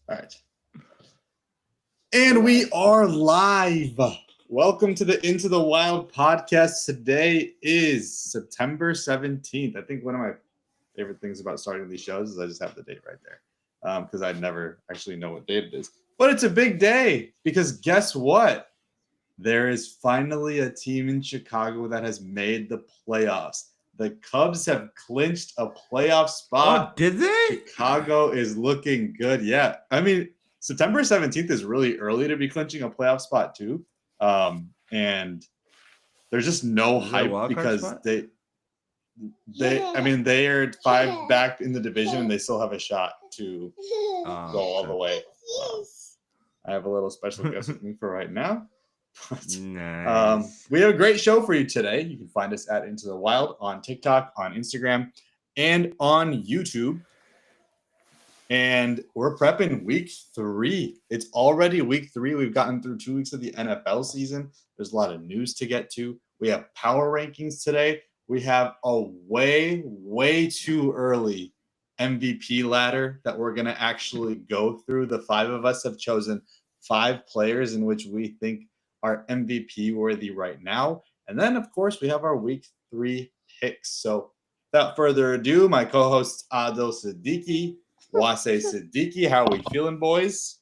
All right. And we are live. Welcome to the Into the Wild podcast. Today is September 17th. I think one of my favorite things about starting these shows is I just have the date right there because I never actually know what date it is. But it's a big day because guess what? There is finally a team in Chicago that has made the playoffs. The Cubs have clinched a playoff spot. Oh, did they? Chicago is looking good. Yeah. I mean, September 17th is really early to be clinching a playoff spot, too. And there's just no hype because they I mean, they are 5 back in the division and they still have a shot to go all the way. I have a little special guest with me for right now. Nice. We have a great show for you today. You can find us at Into the Wild on TikTok, on Instagram, and on YouTube. And we're prepping week 3. It's already week 3. We've gotten through 2 weeks of the NFL season. There's a lot of news to get to. We have power rankings today. We have a way too early MVP ladder that we're going to actually go through. The 5 of us have chosen 5 players in which we think are MVP worthy right now. And then, of course, we have our week 3 picks. So without further ado, my co-host Adil Siddiqui, Wase Siddiqui, how are we feeling, boys?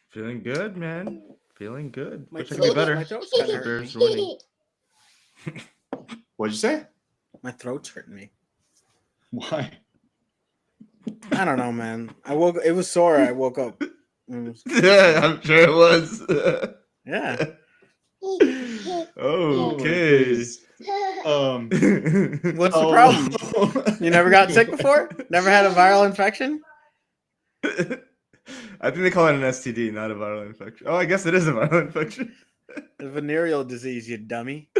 Feeling good, man. Feeling good. My Wish I could be better. My throat's kind of hurting Bears me. winning. What'd you say? My throat's hurting me. Why? I don't know, man. It was sore. I woke up. Yeah, I'm sure it was. Yeah. Okay. What's the problem? You never got sick before? Never had a viral infection? I think they call it an STD, not a viral infection. Oh, I guess it is a viral infection. A venereal disease, you dummy.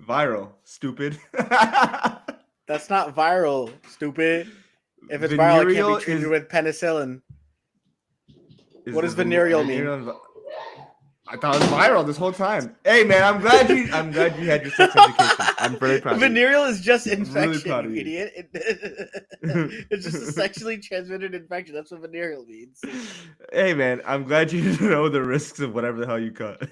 Viral, stupid. That's not viral, stupid. If it's viral, it can't be treated with penicillin. What does venereal mean? I thought it was viral this whole time. Hey man, I'm glad you had your sex education. I'm very proud of you. Venereal is just infection, Really proud of you you. idiot. It's just a sexually transmitted infection. That's what venereal means. Hey man, I'm glad you know the risks of whatever the hell you cut.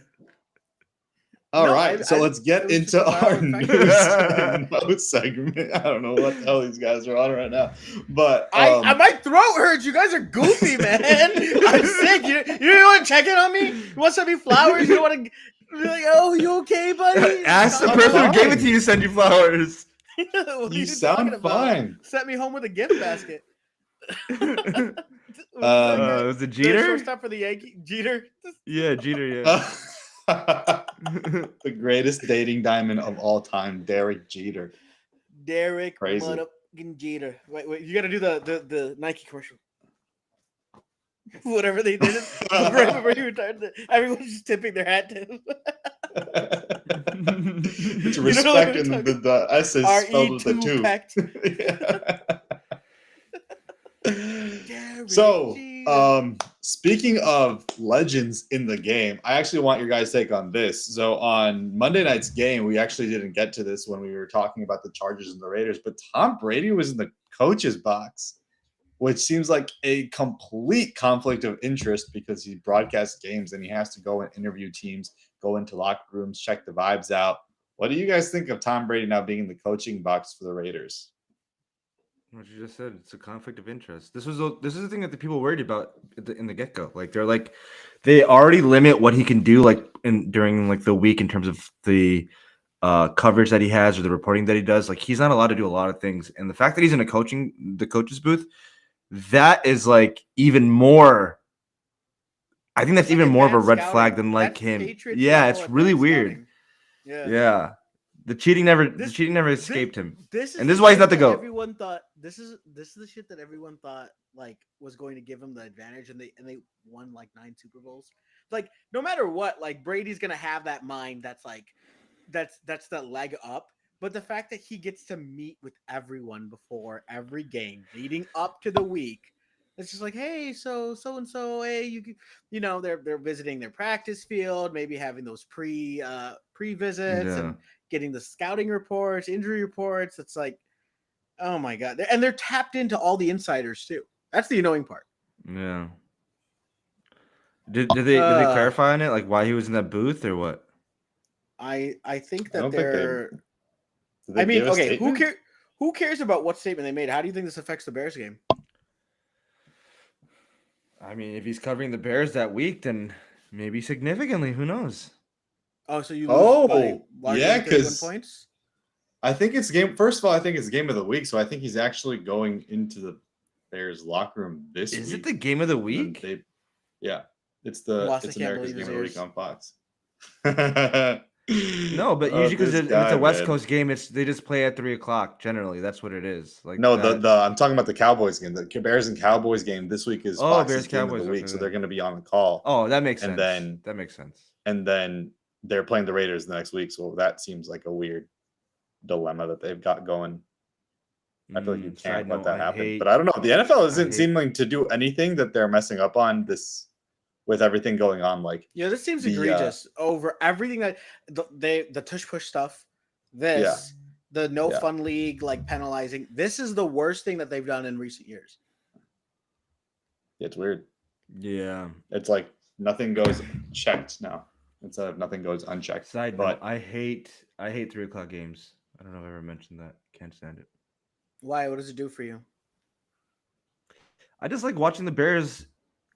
All right, so let's get into our news infection. notes segment. I don't know what the hell these guys are on right now, but my throat hurts. You guys are goofy, man. I'm sick. You don't want to check in on me? You want to send me flowers? You don't want to be like, oh, you okay, buddy? Ask the person who gave it to you to send you flowers. You sound fine. Sent me home with a gift basket. It was a Jeter? Shortstop for the Yankee. Jeter? Yeah, Jeter, yeah. The greatest dating diamond of all time, Derek Jeter. Derek Crazy. motherfucking Jeter. Wait, you gotta do the Nike commercial. Whatever they did. Right before he retired, everyone's just tipping their hat to him. It's respect and the S is spelled with the 2. So, speaking of legends in the game, I actually want your guys' take on this. So on Monday night's game, we actually didn't get to this when we were talking about the Chargers and the Raiders, but Tom Brady was in the coach's box, which seems like a complete conflict of interest because he broadcasts games and he has to go and interview teams, go into locker rooms, check the vibes out. What do you guys think of Tom Brady now being in the coaching box for the Raiders? What you just said, it's a conflict of interest. This is the thing that the people worried about in the get-go. Like they already limit what he can do during the week in terms of the coverage that he has or the reporting that he does. Like he's not allowed to do a lot of things. And the fact that he's in the coach's booth, that is even more. I think that's even more of a red flag than him. Yeah, it's really weird. Yeah. The cheating never escaped him. This is why he's not the GOAT. Everyone thought this is the shit that everyone thought was going to give him the advantage, and they won 9 Super Bowls. No matter what, Brady's gonna have that mind that's the leg up. But the fact that he gets to meet with everyone before every game, leading up to the week, it's just hey, so and so, hey, they're visiting their practice field, maybe having those pre visits and getting the scouting reports, injury reports. It's oh my god, and they're tapped into all the insiders too. That's the annoying part. Yeah. Did they clarify on it, like why he was in that booth or what? I think I that don't think they. they're. Did they I mean, give a okay, statement? who cares about what statement they made? How do you think this affects the Bears game? I mean, if he's covering the Bears that week, then maybe significantly. Who knows? Oh, so you lose by Oh, larger yeah, than 31 because points? I think it's game. First of all, I think it's game of the week, so I think he's actually going into the Bears locker room this Is week. it the game of the and then week? yeah, it's Wallace it's can't America's believe game his of the week ears. on Fox. No, but Oh, usually because this it's guy, a West man. Coast game, they just play at 3 o'clock. Generally, that's what it is. Like No, that. the I'm talking about the Cowboys game. The Bears and Cowboys game this week is Fox's Bears game of Cowboys. the week, Okay, so then. they're going to be on the call. Oh, that makes And sense. then- that makes sense. And then they're playing the Raiders the next week, so that seems like a weird dilemma that they've got going. I feel like you Side can't let note, that I happen. hate- But I don't know. The NFL I isn't hate- seeming to do anything that they're messing up on this with everything going on. Like, Yeah, this seems The, egregious over everything that the tush push stuff. This the no Yeah. fun league like penalizing. This is the worst thing that they've done in recent years. it's weird. Yeah. It's like nothing goes checked now instead of nothing goes unchecked. Side But note, I hate 3 o'clock games. I don't know if I ever mentioned that. Can't stand it. Why? What does it do for you? I just like watching the Bears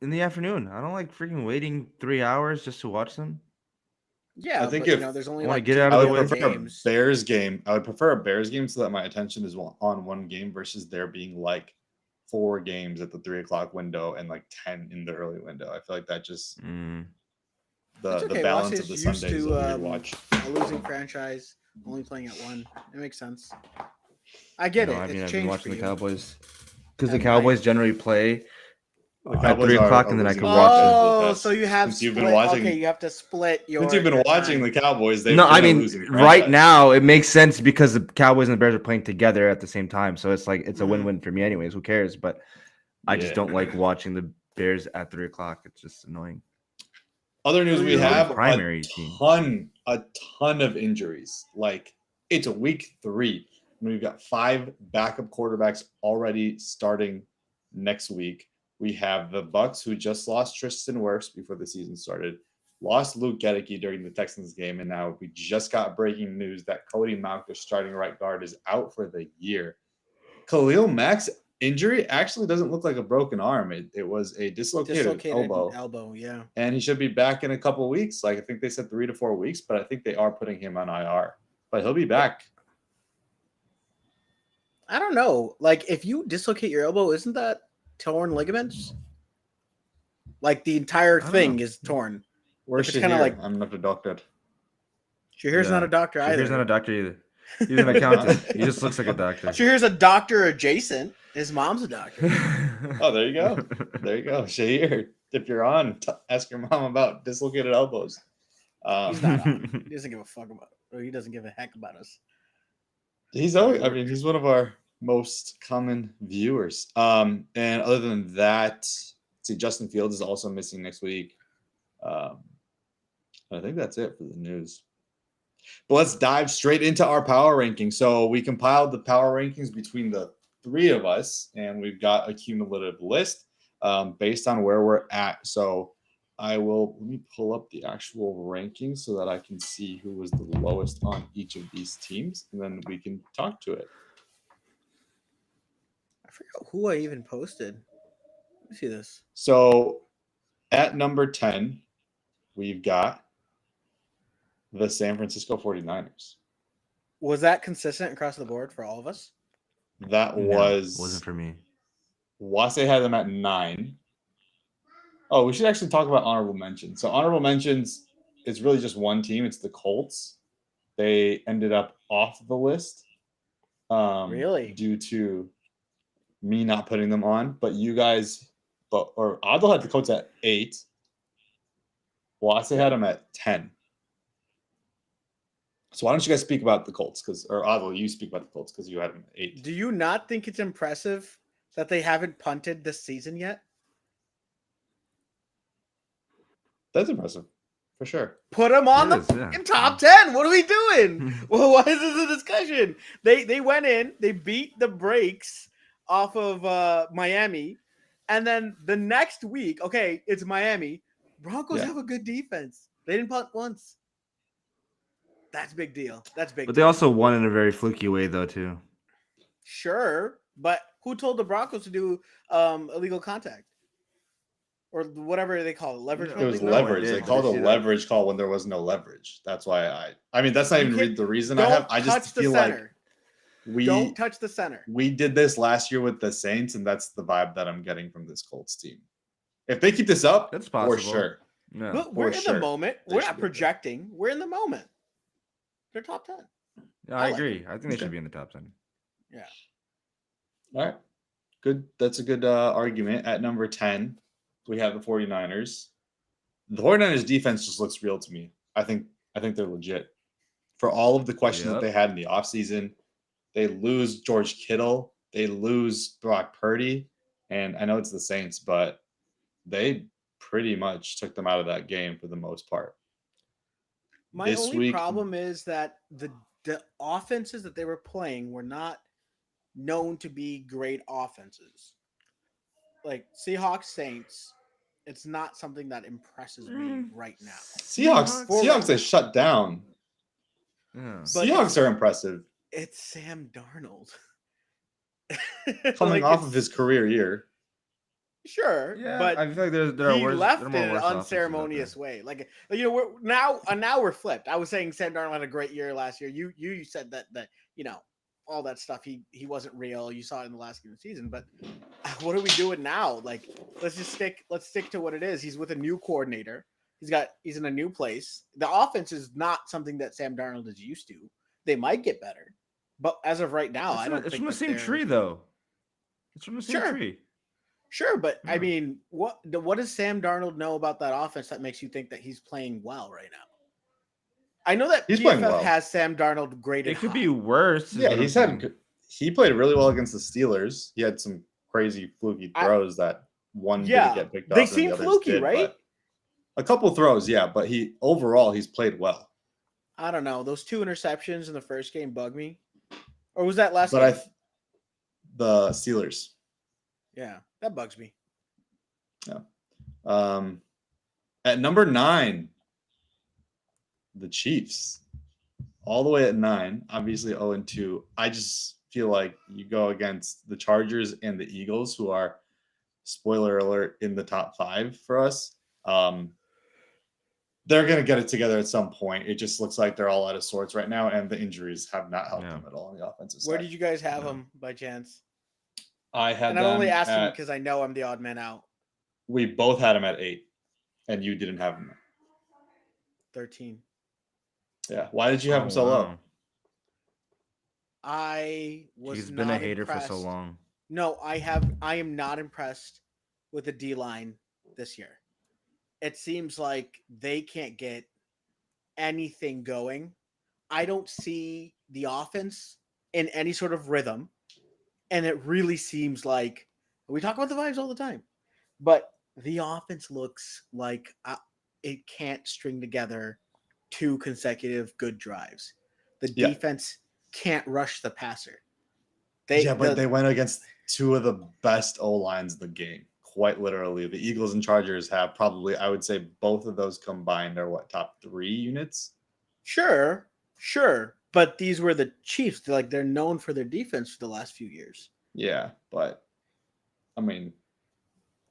in the afternoon. I don't like freaking waiting 3 hours just to watch them. Yeah, I think but, if- there's only I wanna like get two out I of the would way. other prefer games. a Bears game. I would prefer a Bears game so that my attention is on one game versus there being like 4 games at the 3 o'clock window and like 10 in the early window. I feel like that just It's the okay, balance Washington's of the used Sundays is to, a weird watch. A losing franchise, only playing at one. It makes sense. I get it. I mean, It's I've been changed watching for the you. Cowboys because the And Cowboys generally play The at Cowboys 3 are o'clock, a and then I losing can watch it. franchise. Oh, so you have Since you've split. been watching- Okay, you have to split your. Since you've been your watching time. the Cowboys, they've No, been I a mean losing right franchise. now it makes sense because the Cowboys and the Bears are playing together at the same time, so it's like it's a Mhm. win-win for me, anyways. Who cares? But I just Yeah. don't like watching the Bears at 3 o'clock. It's just annoying. Other news we Your have primary a team. ton of injuries. Like it's week 3. And we've got 5 backup quarterbacks already starting next week. We have the Bucks who just lost Tristan Wirfs before the season started, lost Luke Gedeke during the Texans game, and now we just got breaking news that Cody Mauch, their starting right guard, is out for the year. Khalil Mack's injury actually doesn't look like a broken arm. It was a dislocated elbow. Yeah. And he should be back in a couple of weeks. Like I think they said 3 to 4 weeks, but I think they are putting him on IR. But he'll be back. I don't know. Like, if you dislocate your elbow, isn't that torn ligaments? Like the entire I don't thing know. is torn. Where's It's Shahir? kinda like- I'm not a doctor. Shahir's not Yeah. a doctor either. He's not a doctor either. He's an accountant. He just looks like a doctor. Shahir's a doctor adjacent. His mom's a doctor. Oh, there you go. There you go. Shahir, if you're on, ask your mom about dislocated elbows. He's not on. He doesn't give a fuck about it. Or he doesn't give a heck about us. He's always, I mean, he's one of our most common viewers. And other than that, see, Justin Fields is also missing next week. I think that's it for the news. But let's dive straight into our power rankings. So we compiled the power rankings between the 3 of us, and we've got a cumulative list based on where we're at. So let me pull up the actual rankings so that I can see who was the lowest on each of these teams, and then we can talk to it. I forgot who I even posted. Let me see this. So at number 10, we've got the San Francisco 49ers. Was that consistent across the board for all of us? That No, wasn't for me. Wase had them at 9. Oh, we should actually talk about honorable mentions. So honorable mentions is really just one team. It's the Colts. They ended up off the list. Really? Due to me not putting them on. But you guys, or Adel had the Colts at 8. Wase had them at 10. So why don't you guys speak about the Colts? Or Adel, you speak about the Colts because you had them at 8. Do you not think it's impressive that they haven't punted this season yet? That's impressive, for sure. Put them on It the is, yeah. fucking top 10. What are we doing? Well, why is this a discussion? They went in, they beat the brakes off of Miami, And then the next week, okay, it's Miami. Broncos Yeah. have a good defense. They didn't punt once. That's a big deal. That's big. But they also won in a very fluky way, though, too. Sure, but who told the Broncos to do illegal contact or whatever they call it, leverage? It It was No, leverage. it They did. called Did a you see that? leverage call when there was no leverage. That's why I mean, that's not You even can't- the reason I Don't have. I touch just the feel like center. we Don't touch the center. we did this last year with the Saints, and that's the vibe that I'm getting from this Colts team. If they keep this up, That's for possible. sure. Yeah. But we're for in sure. the moment. They We're should not get there. projecting. We're in the moment. They're top 10. Yeah, I I like agree. I think they Okay. should be in the top 10. Yeah. All right. Good. That's a good argument. At number 10, we have the 49ers. The 49ers defense just looks real to me. I think they're legit. For all of the questions that Yep. they had in the offseason, they lose George Kittle, they lose Brock Purdy, and I know it's the Saints, but they pretty much took them out of that game for the most part. My This only week- problem is that the offenses that they were playing were not known to be great offenses. Like Seahawks, Saints, it's not something that impresses me right now. Seahawks they shut down. Yeah. But Seahawks are impressive It's Sam Darnold. coming Like, off of it's- his career year. Sure, Yeah, but I feel like there are he worse, left there in are an more worse offenses out unceremonious there. way. Like we're now we're flipped. I was saying Sam Darnold had a great year last year. You said that all that stuff he wasn't real. You saw it in the last game of the season. But what are we doing now? Like let's stick to what it is. He's with a new coordinator. He's in a new place. The offense is not something that Sam Darnold is used to. They might get better, but as of right now, I don't It's think from the that same they're- tree, though. It's from the same Sure. tree. Sure, but I Yeah. mean, what does Sam Darnold know about that offense that makes you think that he's playing well right now? I know that He's PFF playing well. has Sam Darnold graded. It could high. be worse. is Yeah, what I'm he's saying. had he played really well against the Steelers. He had some crazy fluky throws that one Yeah, didn't get picked they off. and seem the others fluky, did, right? but a couple throws, yeah, but he's played well. I don't know. Those 2 interceptions in the first game bug me. Or was that last But game? the Steelers. Yeah, that bugs me. At number 9, the Chiefs, all the way at 9, obviously 0-2. I just feel like you go against the Chargers and the Eagles, who are, spoiler alert, in the top 5 for us. They're going to get it together at some point. It just looks like they're all out of sorts right now, and the injuries have not helped Yeah. them at all on the offensive Where side. did you guys have No. him by chance? I had And I'm only them asking at- because I know I'm the odd man out. we both had them at 8, and you didn't have them. 13. Yeah. Why did you have them so low? wow. I was He's not been a hater impressed. for so long. No, I am not impressed with the D line this year. It seems like they can't get anything going. I don't see the offense in any sort of rhythm. And it really seems like we talk about the vibes all the time, but the offense looks like it can't string together 2 consecutive good drives. The Yeah. defense can't rush the passer. But they went against 2 of the best O lines in the game. Quite literally, the Eagles and Chargers have probably, I would say, both of those combined are top 3 units. Sure. But these were the Chiefs. They're known for their defense for the last few years. Yeah, but I mean,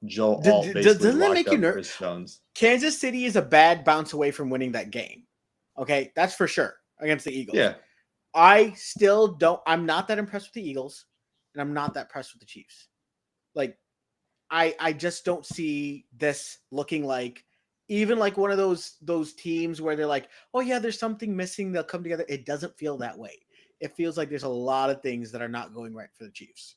Joe D- Alt d- basically doesn't that locked make you up ner- Chris Jones. Kansas City is a bad bounce away from winning that game. Okay, that's for sure against the Eagles. Yeah, I'm not that impressed with the Eagles, and I'm not that impressed with the Chiefs. Like, I just don't see this looking like even like one of those teams where they're like, oh yeah, there's something missing, they'll come together. It doesn't feel that way. It feels like there's a lot of things that are not going right for the Chiefs.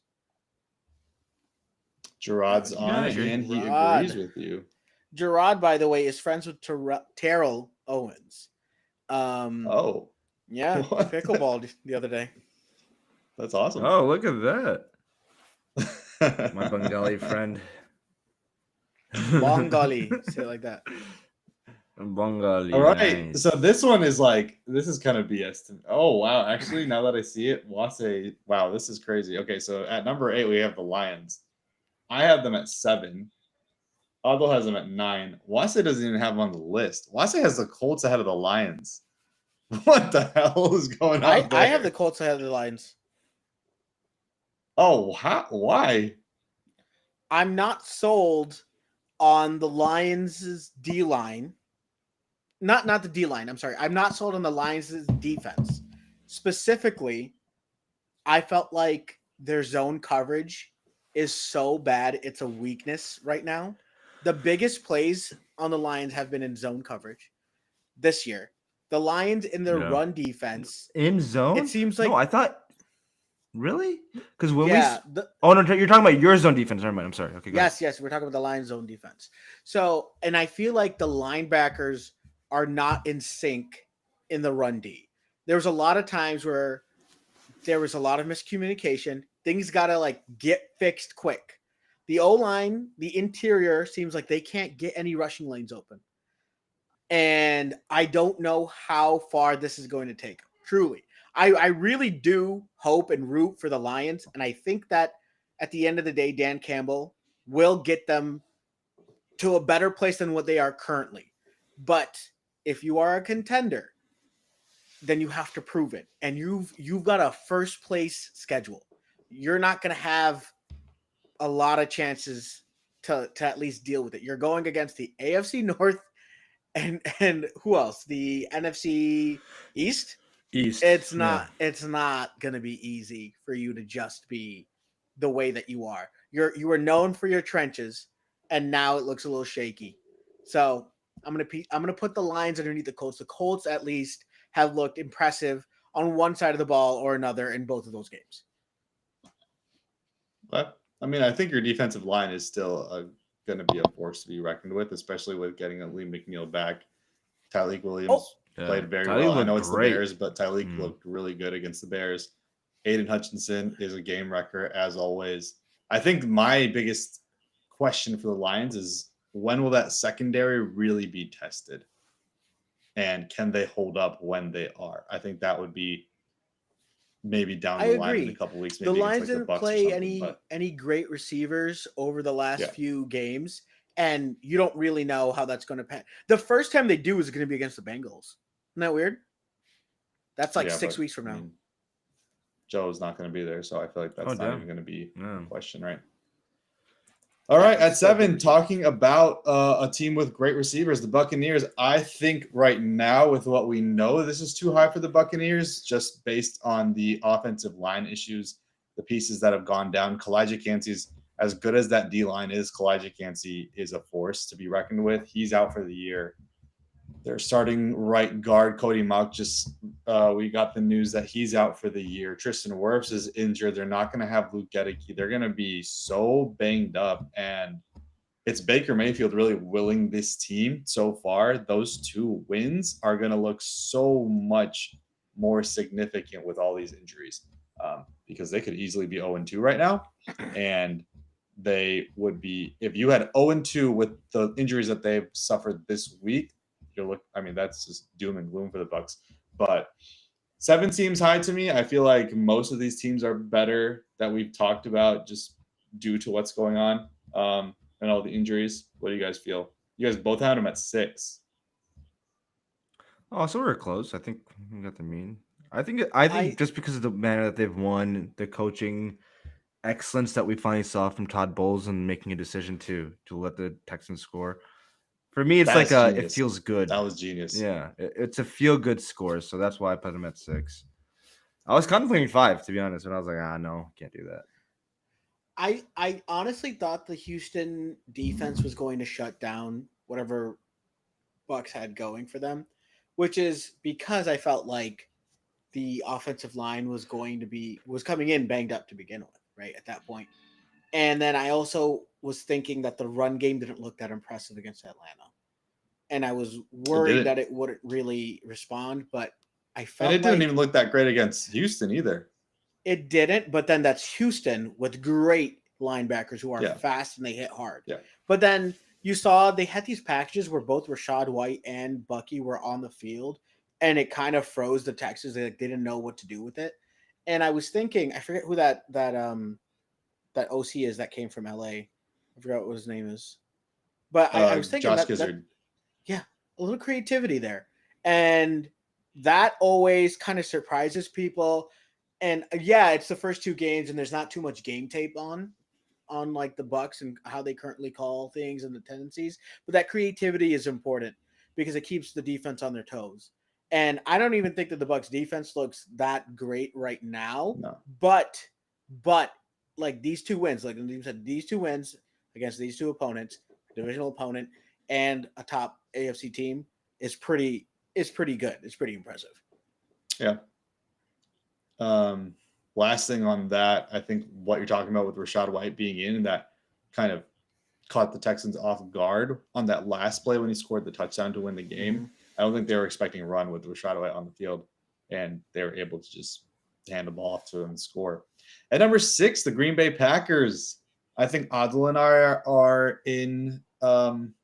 Gerard's Yeah, on I agree. and he Gerard. agrees with you. Gerard, by the way, is friends with Terrell Owens. Oh, Yeah, What? pickleball the other day. that's awesome. Oh, look at that. My Bengali friend. Bengali, say it like that. Bengali. All right, nice. so this one is this is kind of BS to me. Oh wow, actually, now that I see it, Wase, wow, this is crazy. Okay, so at number 8 we have the Lions. I have them at 7. Aldo has them at 9. Wase doesn't even have them on the list. Wase has the Colts ahead of the Lions. What the hell is going on there? I have the Colts ahead of the Lions. Oh, why? I'm not sold on the Lions' D line. Not the D line. I'm sorry. I'm not sold on the Lions' defense. Specifically, I felt like their zone coverage is so bad. It's a weakness right now. The biggest plays on the Lions have been in zone coverage this year. The Lions in their Yeah. run defense. In zone? It seems like no. I thought really because when yeah. oh no, you're talking about your zone defense. Never mind. I'm sorry. Okay. Go ahead. Yes, we're talking about the Lions zone defense. So, and I feel like the linebackers are not in sync in the run D. There was a lot of times where there was a lot of miscommunication. Things got to like get fixed quick. The O-line, the interior seems like they can't get any rushing lanes open. And I don't know how far this is going to take. Truly. I really do hope and root for the Lions. And I think that at the end of the day, Dan Campbell will get them to a better place than what they are currently. But if you are a contender, then you have to prove it. And you've got a first place schedule. You're not going to have a lot of chances to at least deal with it. You're going against the AFC North and who else? The NFC East? East. It's not going to be easy for you to just be the way that you are. You are known for your trenches, and now it looks a little shaky. So I'm gonna put the Lions underneath the Colts. The Colts at least have looked impressive on one side of the ball or another in both of those games. But I mean, I think your defensive line is still going to be a force to be reckoned with, especially with getting a Lee McNeil back. Tyleek Williams played very well. I know it's great. The Bears, but Tyleek looked really good against the Bears. Aiden Hutchinson is a game wrecker, as always. I think my biggest question for the Lions is when will that secondary really be tested? And can they hold up when they are? I think that would be maybe down the line in a couple weeks. Maybe the Lions didn't play any great receivers over the last few games, and you don't really know how that's going to pan. The first time they do is going to be against the Bengals. Isn't that weird? That's like 6 weeks from now. Joe's not going to be there, so I feel like that's not even going to be a question, right? All right, at 7, talking about a team with great receivers, the Buccaneers. I think right now, with what we know, this is too high for the Buccaneers, just based on the offensive line issues, the pieces that have gone down. Kalijah Kancey's, as good as that D-line is, Kalijah Kancey is a force to be reckoned with. He's out for the year. They're starting right guard Cody Mauch. We got the news that he's out for the year. Tristan Wirfs is injured. They're not going to have Luke Gedeke. They're going to be so banged up, and it's Baker Mayfield really willing this team so far. Those 2 wins are going to look so much more significant with all these injuries, because they could easily be 0-2 right now, and they would be, if you had 0-2 with the injuries that they've suffered this week, that's just doom and gloom for the Bucs. But 7 seems high to me. I feel like most of these teams are better that we've talked about just due to what's going on and all the injuries. What do you guys feel? You guys both had them at 6. Oh, so we're close. I think we got the mean. I think just because of the manner that they've won, the coaching excellence that we finally saw from Todd Bowles and making a decision to let the Texans score. For me, it's it feels good. That was genius. Yeah, it's a feel-good score, so that's why I put him at 6. I was contemplating 5, to be honest, but I was like, no, can't do that. I honestly thought the Houston defense was going to shut down whatever Bucs had going for them, which is because I felt like the offensive line was coming in banged up to begin with, right, at that point. And then I also was thinking that the run game didn't look that impressive against Atlanta. And I was worried that it wouldn't really respond, but I felt and it didn't even look that great against Houston either. It didn't, but then that's Houston with great linebackers who are fast and they hit hard. Yeah. But then you saw they had these packages where both Rachaad White and Bucky were on the field, and it kind of froze the Texans. They didn't know what to do with it. And I was thinking, I forget who that OC is that came from LA. I forgot what his name is. But I was thinking Josh that Gizzard. yeah, a little creativity there. And that always kind of surprises people. And yeah, it's the first two games and there's not too much game tape on like the Bucks and how they currently call things and the tendencies, but that creativity is important because it keeps the defense on their toes. And I don't even think that the Bucks defense looks that great right now, No. but like these two wins, like you said, these two wins against these two opponents, divisional opponent and a top AFC team is pretty good. It's pretty impressive. Yeah. Last thing on that, I think what you're talking about with Rachaad White being in, that kind of caught the Texans off guard on that last play when he scored the touchdown to win the game. Mm-hmm. I don't think they were expecting a run with Rachaad White on the field, and they were able to just hand the ball off to him and score. At number 6, the Green Bay Packers. I think Adil and I are in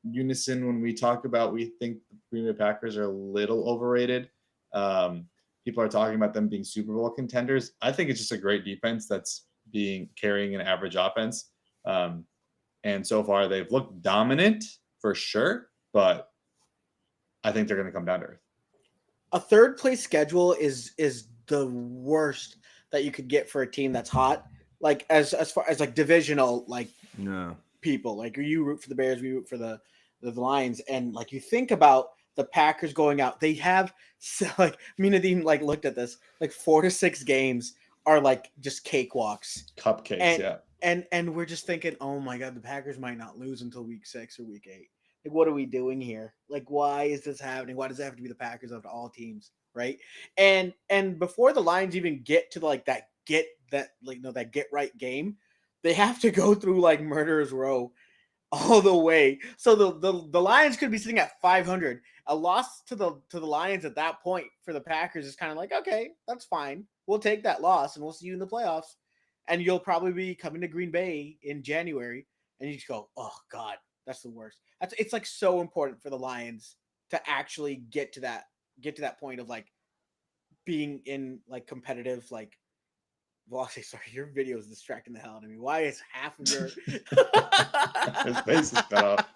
unison when we talk about we think the Green Bay Packers are a little overrated. People are talking about them being Super Bowl contenders. I think it's just a great defense that's carrying an average offense. And so far they've looked dominant for sure, but I think they're going to come down to earth. A third place schedule is the worst that you could get for a team that's hot. Like as far as like divisional, like No. people, like you root for the Bears, we root for the Lions, and like you think about the Packers going out, they have like Minadim like looked at this, like 4 to 6 games are like just cakewalks, Cupcakes, yeah. And we're just thinking, oh my god, the Packers might not lose until week 6 or week 8. Like, what are we doing here? Like, why is this happening? Why does it have to be the Packers of all teams, right? And before the Lions even get to like that get right game, they have to go through like murderer's row all the way. So the Lions could be sitting at 500. A loss to the Lions at that point for the Packers is kind of like, okay, that's fine. We'll take that loss and we'll see you in the playoffs. And you'll probably be coming to Green Bay in January, and you just go, oh god, that's the worst. It's like so important for the Lions to actually get to that point of like being in like competitive like. Well, sorry, your video is distracting the hell out of me. Why is half of your his face is cut off?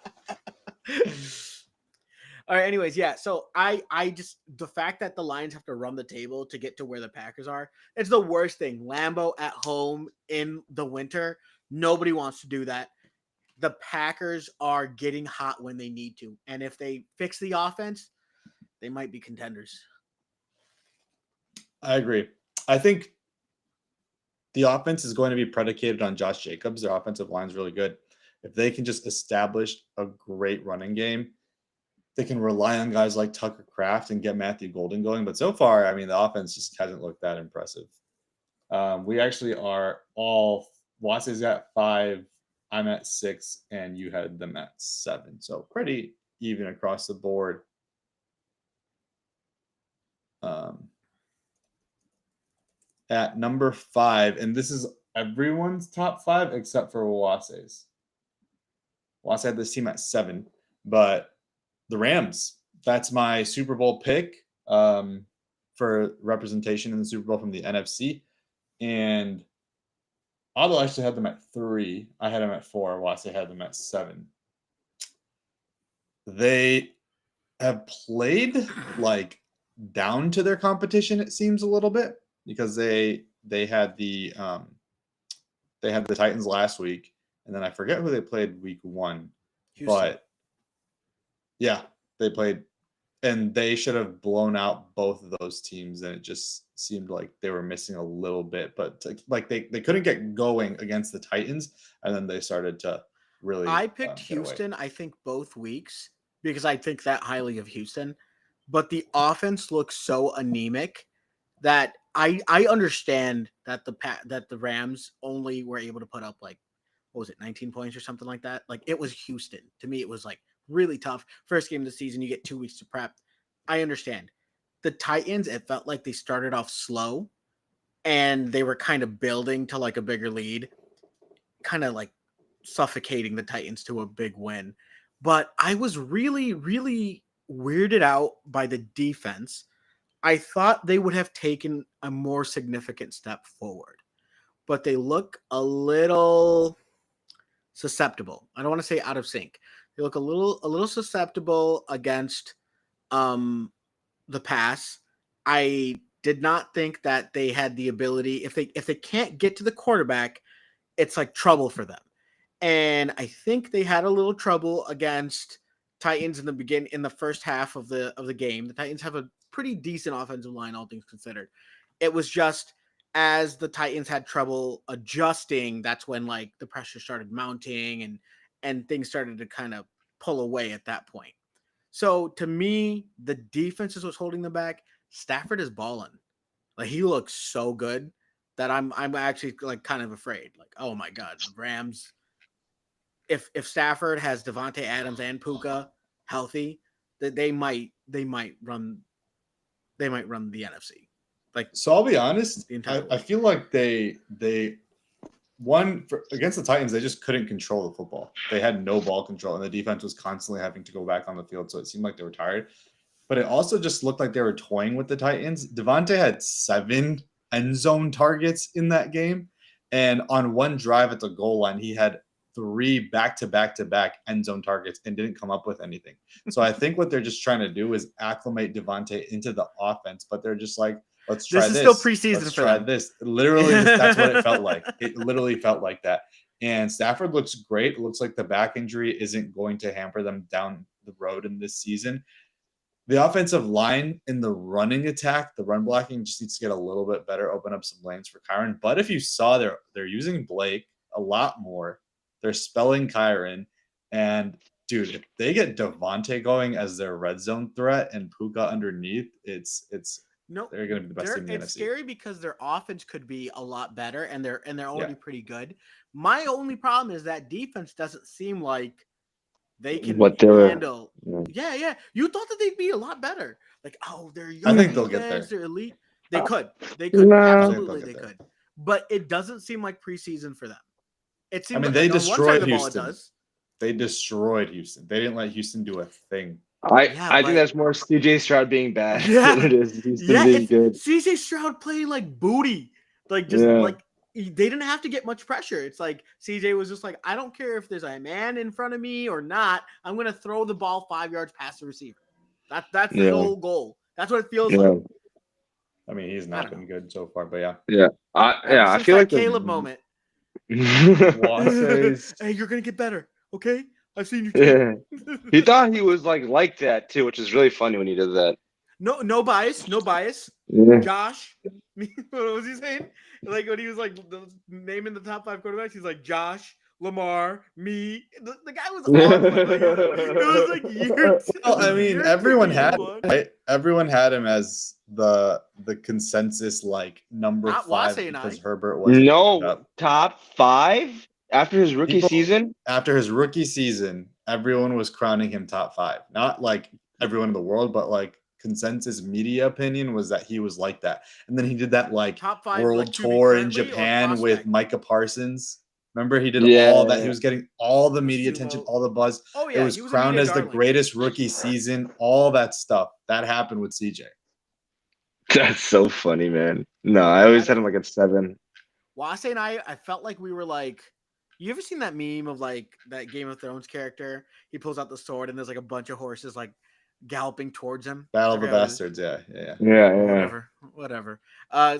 All right, anyways, yeah. So I just the fact that the Lions have to run the table to get to where the Packers are, it's the worst thing. Lambeau at home in the winter. Nobody wants to do that. The Packers are getting hot when they need to. And if they fix the offense, they might be contenders. I agree. I think the offense is going to be predicated on Josh Jacobs. Their offensive line is really good. If they can just establish a great running game, they can rely on guys like Tucker Kraft and get Matthew Golden going. But so far, I mean, the offense just hasn't looked that impressive. We actually are all – Watson's got 5, I'm at 6, and you had them at 7. So pretty even across the board. At number 5, and this is everyone's top 5 except for Wase's. Wase had this team at 7, but the Rams, that's my Super Bowl pick for representation in the Super Bowl from the NFC. And Otto actually had them at 3. I had them at 4. Wase had them at 7. They have played like down to their competition, it seems a little bit, because they had the Titans last week, and then I forget who they played week 1. Houston. But yeah, they played, and they should have blown out both of those teams, and it just seemed like they were missing a little bit. But like they couldn't get going against the Titans, and then they started to really. I picked Houston, I think, both weeks because I think that highly of Houston, but the offense looks so anemic that I understand that the Rams only were able to put up like, what was it, 19 points or something like that. Like, it was Houston. To me, it was like really tough. First game of the season, you get 2 weeks to prep. I understand. The Titans, it felt like they started off slow and they were kind of building to like a bigger lead, kind of like suffocating the Titans to a big win. But I was really, really weirded out by the defense. I thought they would have taken a more significant step forward, but they look a little susceptible. I don't want to say out of sync. They look a little susceptible against the pass. I did not think that they had the ability if they can't get to the quarterback, it's like trouble for them. And I think they had a little trouble against Titans in the first half of the game. The Titans have a pretty decent offensive line, all things considered. It was just as the Titans had trouble adjusting, that's when like the pressure started mounting and things started to kind of pull away at that point. So to me, the defense is what's holding them back. Stafford is balling. Like he looks so good that I'm actually like kind of afraid. Like, oh my God, the Rams. If Stafford has Devontae Adams and Puka healthy, that they might run the NFC. Like, So I'll be honest, the entire I feel like they against the Titans, they just couldn't control the football. They had no ball control, and the defense was constantly having to go back on the field. So it seemed like they were tired. But it also just looked like they were toying with the Titans. Devontae had 7 end zone targets in that game. And on one drive at the goal line, he had 3 back-to-back end zone targets and didn't come up with anything. So I think what they're just trying to do is acclimate Devontae into the offense. But they're just like, let's try this. This is still preseason Let's for try them. this. Literally, that's what it felt like. It literally felt like that. And Stafford looks great. It looks like the back injury isn't going to hamper them down the road in this season. The offensive line in the running attack, the run blocking just needs to get a little bit better, open up some lanes for Kyron. But if you saw they're using Blake a lot more. They're spelling Kyron. And dude, if they get Devontae going as their red zone threat and Puka underneath, No, they're going to be the best team in the it's NFC. scary because their offense could be a lot better, and they're already pretty good. My only problem is that defense doesn't seem like they can handle. Yeah. You thought that they'd be a lot better. Like, oh, they're young. I think they'll get there. They're elite. They could. No. Absolutely, they They'll get there. could. But it doesn't seem like preseason for them. It seems. I mean, like, they on one side destroyed of the ball, Houston. it does. They destroyed Houston. They didn't let Houston do a thing. I but- think that's more CJ Stroud being bad Yeah. than it is Houston being it's good. CJ Stroud playing like booty. Like just like they didn't have to get much pressure. It's like CJ was just like, I don't care if there's a man in front of me or not. I'm gonna throw the ball 5 yards past the receiver. That's the whole goal. That's what it feels like. I mean, he's not been good so far, but I Since feel that like Caleb moment. Wassey's- Hey, you're gonna get better, okay? I've seen you. Too. He thought he was like that too, which is really funny when he did that. No bias. Yeah. Josh, what was he saying? Like when he was like naming the top 5 quarterbacks, he's like Josh, Lamar, me. The guy was on. It was like years. well, I mean, everyone had him, right? Everyone had him as the consensus like number Not 5 Wassey and because I. Herbert was No, top 5 after his rookie season. After his rookie season, everyone was crowning him top 5. Not like everyone in the world, but like consensus media opinion was that he was like that. And then he did that like top 5 world like, tour in currently or Japan with prospect? Micah Parsons. Remember, he did Yeah. all that. He was getting all the media Sumo. attention, all the buzz. Oh yeah, It was he a crowned media as the darling. greatest rookie season. All that stuff that happened with CJ. That's so funny, man. No, I always had him like at 7. Wassey and I felt like we were like, you ever seen that meme of like that Game of Thrones character? He pulls out the sword and there's like a bunch of horses like galloping towards him. Battle of the Okay, Bastards. Yeah. Whatever. So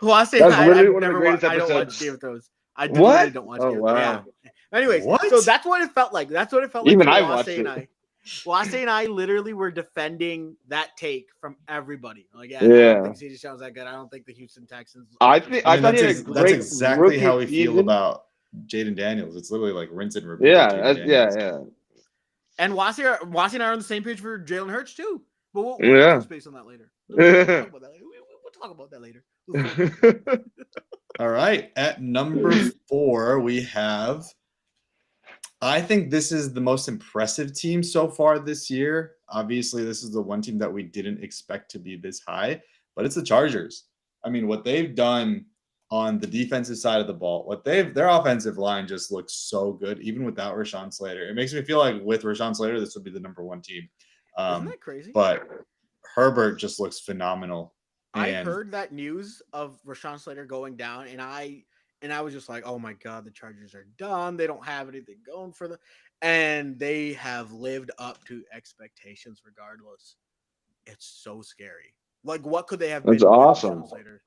Wassey That's and I literally I've one of the never greatest I don't watch episodes. Game of Thrones. I What? literally don't watch Oh, Game of wow. Thrones. Yeah. Anyways, What? so that's what it felt like. That's what it felt like. Even to I Wassey watched and it. I. Wassey and I literally were defending that take from everybody. Like, I Yeah. don't think CJ Stroud's that good. I don't think the Houston Texans. I thought he had a that's great exactly rookie how we feel season. about Jaden Daniels. It's literally like rinse and repeat. Yeah, with Jaden Daniels. yeah. And Wassey and I are on the same page for Jalen Hurts too. But we'll Yeah. touch base on that later. We'll talk about that later. All right. At number 4, we have. I think this is the most impressive team so far this year. Obviously, this is the one team that we didn't expect to be this high, but it's the Chargers. I mean, what they've done on the defensive side of the ball, their offensive line just looks so good, even without Rashawn Slater. It makes me feel like with Rashawn Slater, this would be the number 1 team. Isn't that crazy? But Herbert just looks phenomenal. I And heard that news of Rashawn Slater going down, and And I was just like, oh my God, the Chargers are done. They don't have anything going for them. And they have lived up to expectations regardless. It's so scary. Like, what could they have That's been 2 awesome. shows later?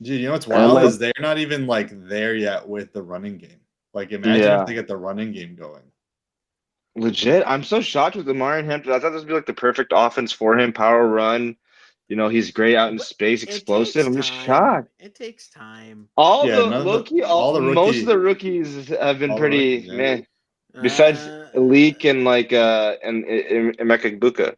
Dude, you know what's And, wild like- is they're not even like there yet with the running game. Like, imagine Yeah. if they get the running game going. Legit, I'm so shocked with Amari Hampton. I thought this would be like the perfect offense for him. Power run. You know, he's great out in But space, It explosive. takes I'm just time. shocked. It takes time. All Yeah, the none of the- Loki, all the most rookie- of the rookies have been all the pretty rookies, yeah. man. Besides Leak and like and Emeka Egbuka.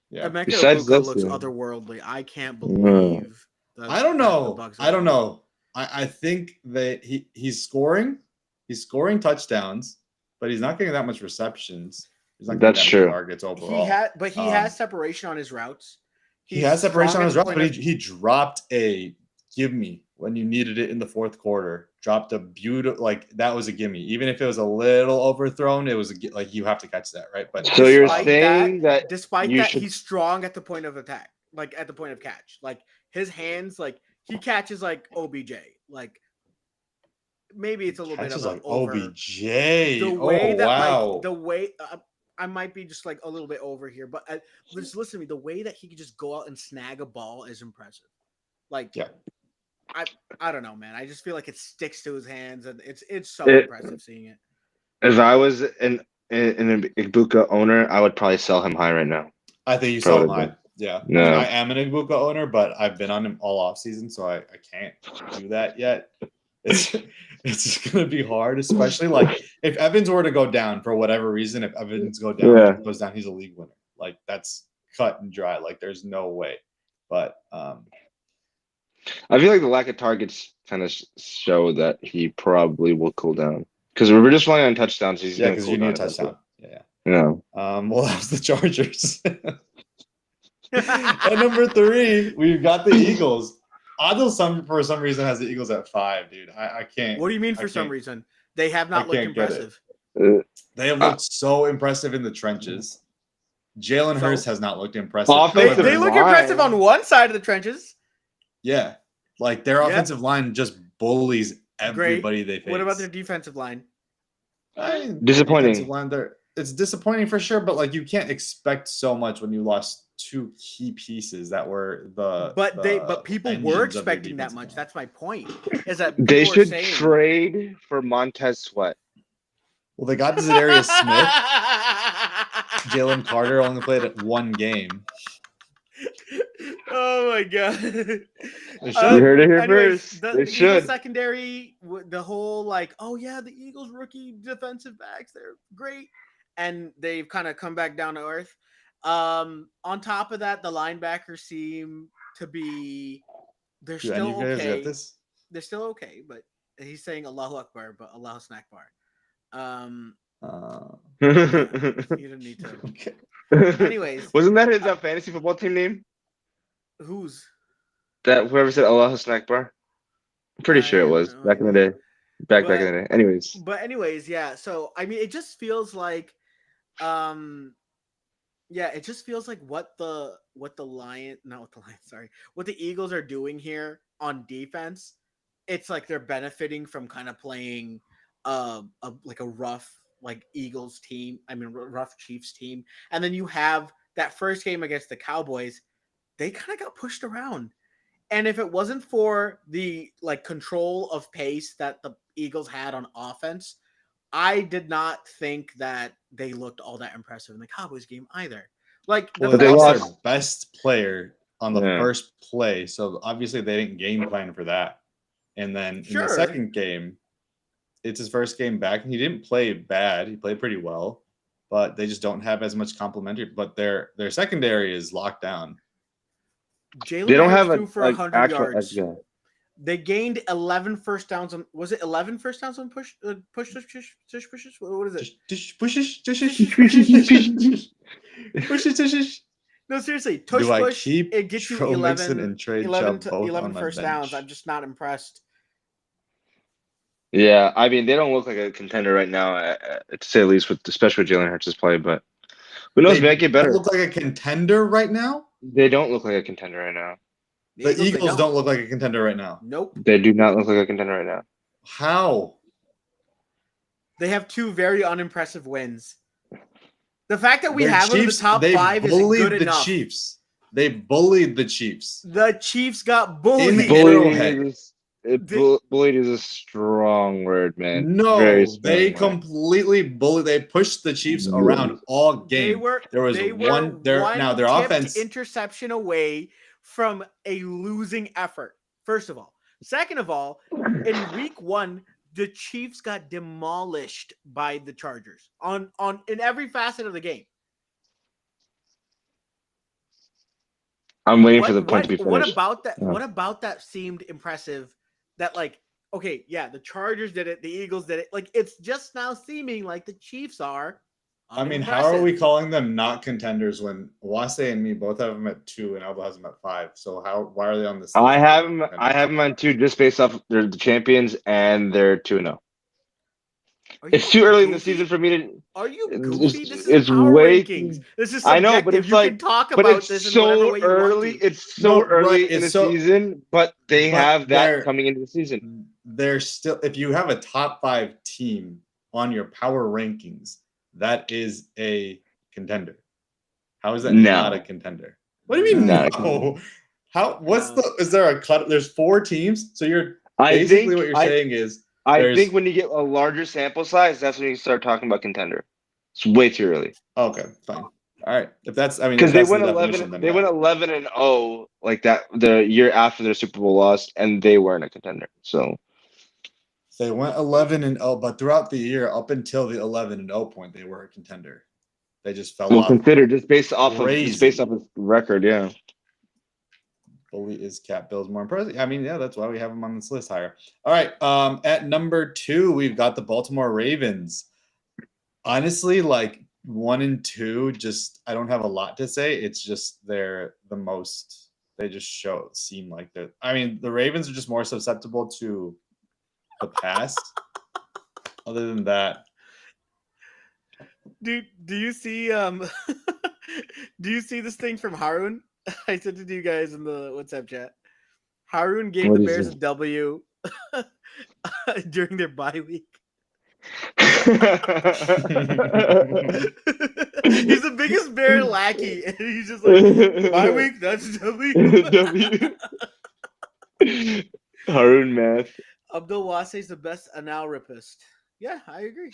Yeah. Emeka Besides Egbuka this, looks yeah. otherworldly. I can't Yeah. believe. I don't that the know. Bucs I don't are- know. I think that he's scoring. He's scoring touchdowns, but he's not getting that much receptions. He's not getting That's that many true. targets overall. He Um, has separation on his routes. He has separation strong on at his the routes, point but of- he dropped a gimme when you needed it in the fourth quarter. Dropped a beautiful, like that was a gimme. Even if it was a little overthrown, it was like you have to catch that, right? But So you're Despite saying that despite you that, should- he's strong at the point of attack, like at the point of catch. Like his hands, like he catches like OBJ. Like maybe it's a little bit catches of like a over. OBJ. The way Oh that wow. like the way I might be just like a little bit over here, but just listen to me. The way that he could just go out and snag a ball is impressive. Like Yeah. I don't know, man. I just feel like it sticks to his hands, and it's so It- impressive seeing it. if I was an Egbuka owner, I would probably sell him high right now. I think you saw him Probably. high. Yeah. No. I am an Egbuka owner, but I've been on him all off season, so I can't do that yet. It's gonna be hard, especially like if Evans were to go down for whatever reason. If Evans goes down, he's a league winner. Like that's cut and dry. Like there's no way. But I feel like the lack of targets kind of show that he probably will cool down because we're just relying on touchdowns. He's yeah, gonna because cool you need a down eventually. touchdown. Yeah. Yeah. Well, that was the Chargers. At number 3, we've got the Eagles. Adil for some reason has the Eagles at 5, dude. I can't. What do you mean I for some can't- reason? They have not looked can't get it. impressive. They have looked so impressive in the trenches. Jalen So- Hurts has not looked impressive. Offensive They However, look line. impressive on one side of the trenches. yeah, like their Yeah. offensive line just bullies everybody they face. What about their defensive line? Disappointing. defensive line, it's disappointing for sure, but like you can't expect so much when you lost 2 key pieces that were the. But people engines were of their expecting that defensive much. line. That's my point. Is that They people are should saying- trade for Montez Sweat. Well, they got Zadarius Smith. Jalen Carter only played at 1 game. Oh my god! They You should. heard it here Anyways, first. the They Eagles should. secondary, the whole like, oh yeah, the Eagles rookie defensive backs, they're great, and they've kind of come back down to earth. On top of that, the linebackers seem to be they're Do any still of you guys okay. get this? They're still okay, but he's saying Allahu Akbar, but Allahu Snackbar. You didn't need to. Okay. Anyways, Wasn't that his fantasy football team name? who's That whoever said Allah Snack Bar? I'm pretty I sure it have was no back in the idea. day. Back But- in the day. Anyways. But anyways, yeah. So I mean, it just feels like, yeah, it just feels like what the Eagles are doing here on defense. It's like they're benefiting from kind of playing, like a rough like Eagles team. I mean, rough Chiefs team, and then you have that first game against the Cowboys. They kind of got pushed around. And if it wasn't for the like control of pace that the Eagles had on offense, I did not think that they looked all that impressive in the Cowboys game either. Like the Well, they they fact lost that- lost. their best player on the Yeah. first play, so obviously they didn't game plan for that. And then in Sure. the second game, it's his first game back, and he didn't play bad. He played pretty well, but they just don't have as much complementary. But their secondary is locked down. Jalen They don't Hurts have threw a for like, 100 actual yards. edge guy. They gained 11 first downs on. Was it 11 first downs on push pushes? What is it? Pushes. No, seriously, tush Do I push. keep It gets you Joe 11, Mixon and trade 11, Chubb to, both 11 on my first downs. bench? I'm just not impressed. Yeah, I mean they don't look like a contender right now, to say the least, especially with Jalen Hurts' play. But who knows? They might get better. Look like a contender right now. They don't look like a contender right now. The they Eagles don't look like a contender right now. Nope. They do not look like a contender right now. How? They have 2 very unimpressive wins. The fact that we The have them in the Chiefs, top they 5 isn't bullied good the enough. Chiefs. They bullied the Chiefs. The Chiefs got bullied. In Bullied Arrowhead. bullied is a strong word, man. Very No, strong they word. completely bullied. They pushed the Chiefs around all game. There was one. Now their tipped offense. interception away from a losing effort. First of all, second of all, in week 1, the Chiefs got demolished by the Chargers on in every facet of the game. I'm waiting for the point to be finished. What about that? Yeah. What about that seemed impressive? That like, okay, yeah, the Chargers did it, the Eagles did it. Like, it's just now seeming like the Chiefs are. I mean, how are we calling them not contenders when Wase and me both have them at 2 and Elba has them at 5? So why are they on this? I have them on 2 just based off they're the champions and they're 2-0. It's too early in the season for me to. Are you It's- goofy? it's- This it's is power way- rankings. This is subjective. I know, but it's you like- can talk But about it's this in whatever so way you early. want to. It's so No, early right, in the it's so- season, but they But have they're- that coming into the season. They're still. If you have a top 5 team on your power rankings, that is a contender. How is that No. not a contender? What do you mean Not a no? How? What's No. the? Is there a cut? There's 4 teams, so you're I basically think what you're I, saying is I there's- think when you get a larger sample size, that's when you start talking about contender. It's way too early okay, fine. All right, if that's because if they that's the went definition, 11. then They yeah. went 11-0 like that the year after their Super Bowl loss, and they weren't a contender. So They went 11-0, but throughout the year, up until the 11-0 point, they were a contender. They just fell well, off. consider just based off Crazy. his record. Yeah. Bully is Cat Bill's more impressive. I mean, yeah, that's why we have him on this list higher. All right. At number 2, we've got the Baltimore Ravens. Honestly, like 1 and 2, just I don't have a lot to say. It's just they're the most. They just seem like they're. I mean, the Ravens are just more susceptible to the pass. Other than that, Dude, do you see do you see this thing from Harun? I sent it to you guys in the WhatsApp chat. Harun gave What the is Bears it? a W during their bye week. He's the biggest bear lackey, and he's just like, bye week, that's W. W. Harun math. Abdul Wase is the best analrapist. Yeah, I agree.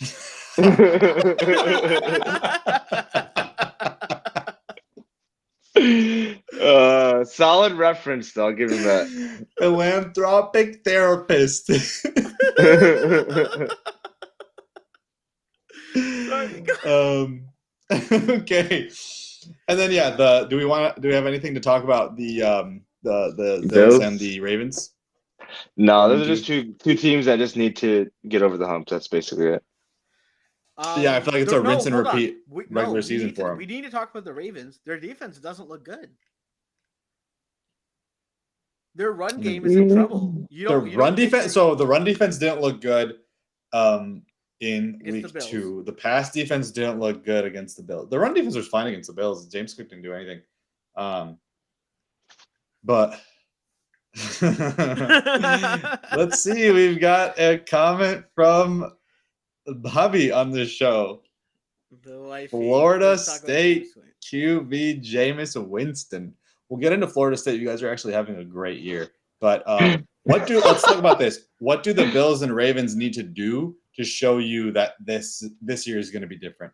Solid reference, though. I'll give him that. philanthropic therapist. Okay. And then yeah, do we have anything to talk about the Bills Bills? and the Ravens? No, those are just two teams that just need to get over the hump. That's basically it. Yeah, I feel like it's a rinse and hold on. repeat We regular season need for to, 'em. We need to talk about the Ravens. Their defense doesn't look good. Their run game is in trouble. The run defense. So the run defense didn't look good in Against the week Bills. 2. The pass defense didn't look good against the Bills. The run defense was fine against the Bills. James Cook didn't do anything. But let's see. We've got a comment from Bobby on the show. Florida State QB Jameis Winston. We'll get into Florida State. You guys are actually having a great year. But let's talk about this. What do the Bills and Ravens need to do to show you that this year is going to be different?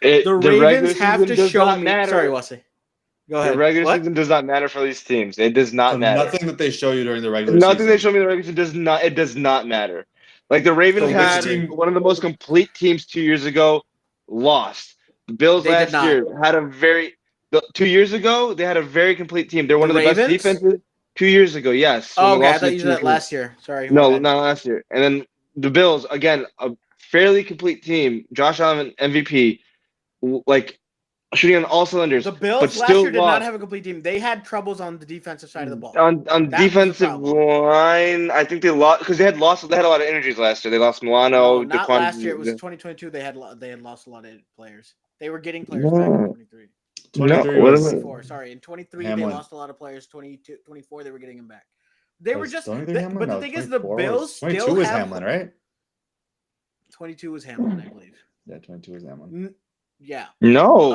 The Ravens have season to does show not me. matter. Sorry, Wasi. Go ahead. The regular What? season does not matter for these teams. It does not So matter. nothing that they show you during the regular Nothing season. they show me in the regular season does not. It does not matter. Like the Ravens So which had team- one of the most complete teams 2 years ago, lost. The Bills They did last not. year had a very. 2 years ago, they had a very complete team. They're one The of the best Ravens? defenses. 2 years ago, yes. Oh, when they okay. I lost thought to you the said that Chiefs. last year. Sorry. my No, bad. not last year. And then the Bills again, a fairly complete team. Josh Allen MVP, like shooting on all cylinders. The Bills but last still year did not lost. have a complete team. They had troubles on the defensive side of the ball. On That was the defensive problem. line, I think they lost because they had a lot of injuries last year. They lost Milano, No, not Daquan- last year. It was 2022. They had lost a lot of players. They were getting players back in No. 23. 23 what was is it? 24. Sorry, in 23 Hamlin. they lost a lot of players. 22, 24 they were getting them back. They were Was just, 23 Hamlin? but the No, thing is, the 24 Bills 22 still was have Hamlin, right? 22 was Hamlin, I believe. Yeah, 22 was Hamlin. Yeah. No.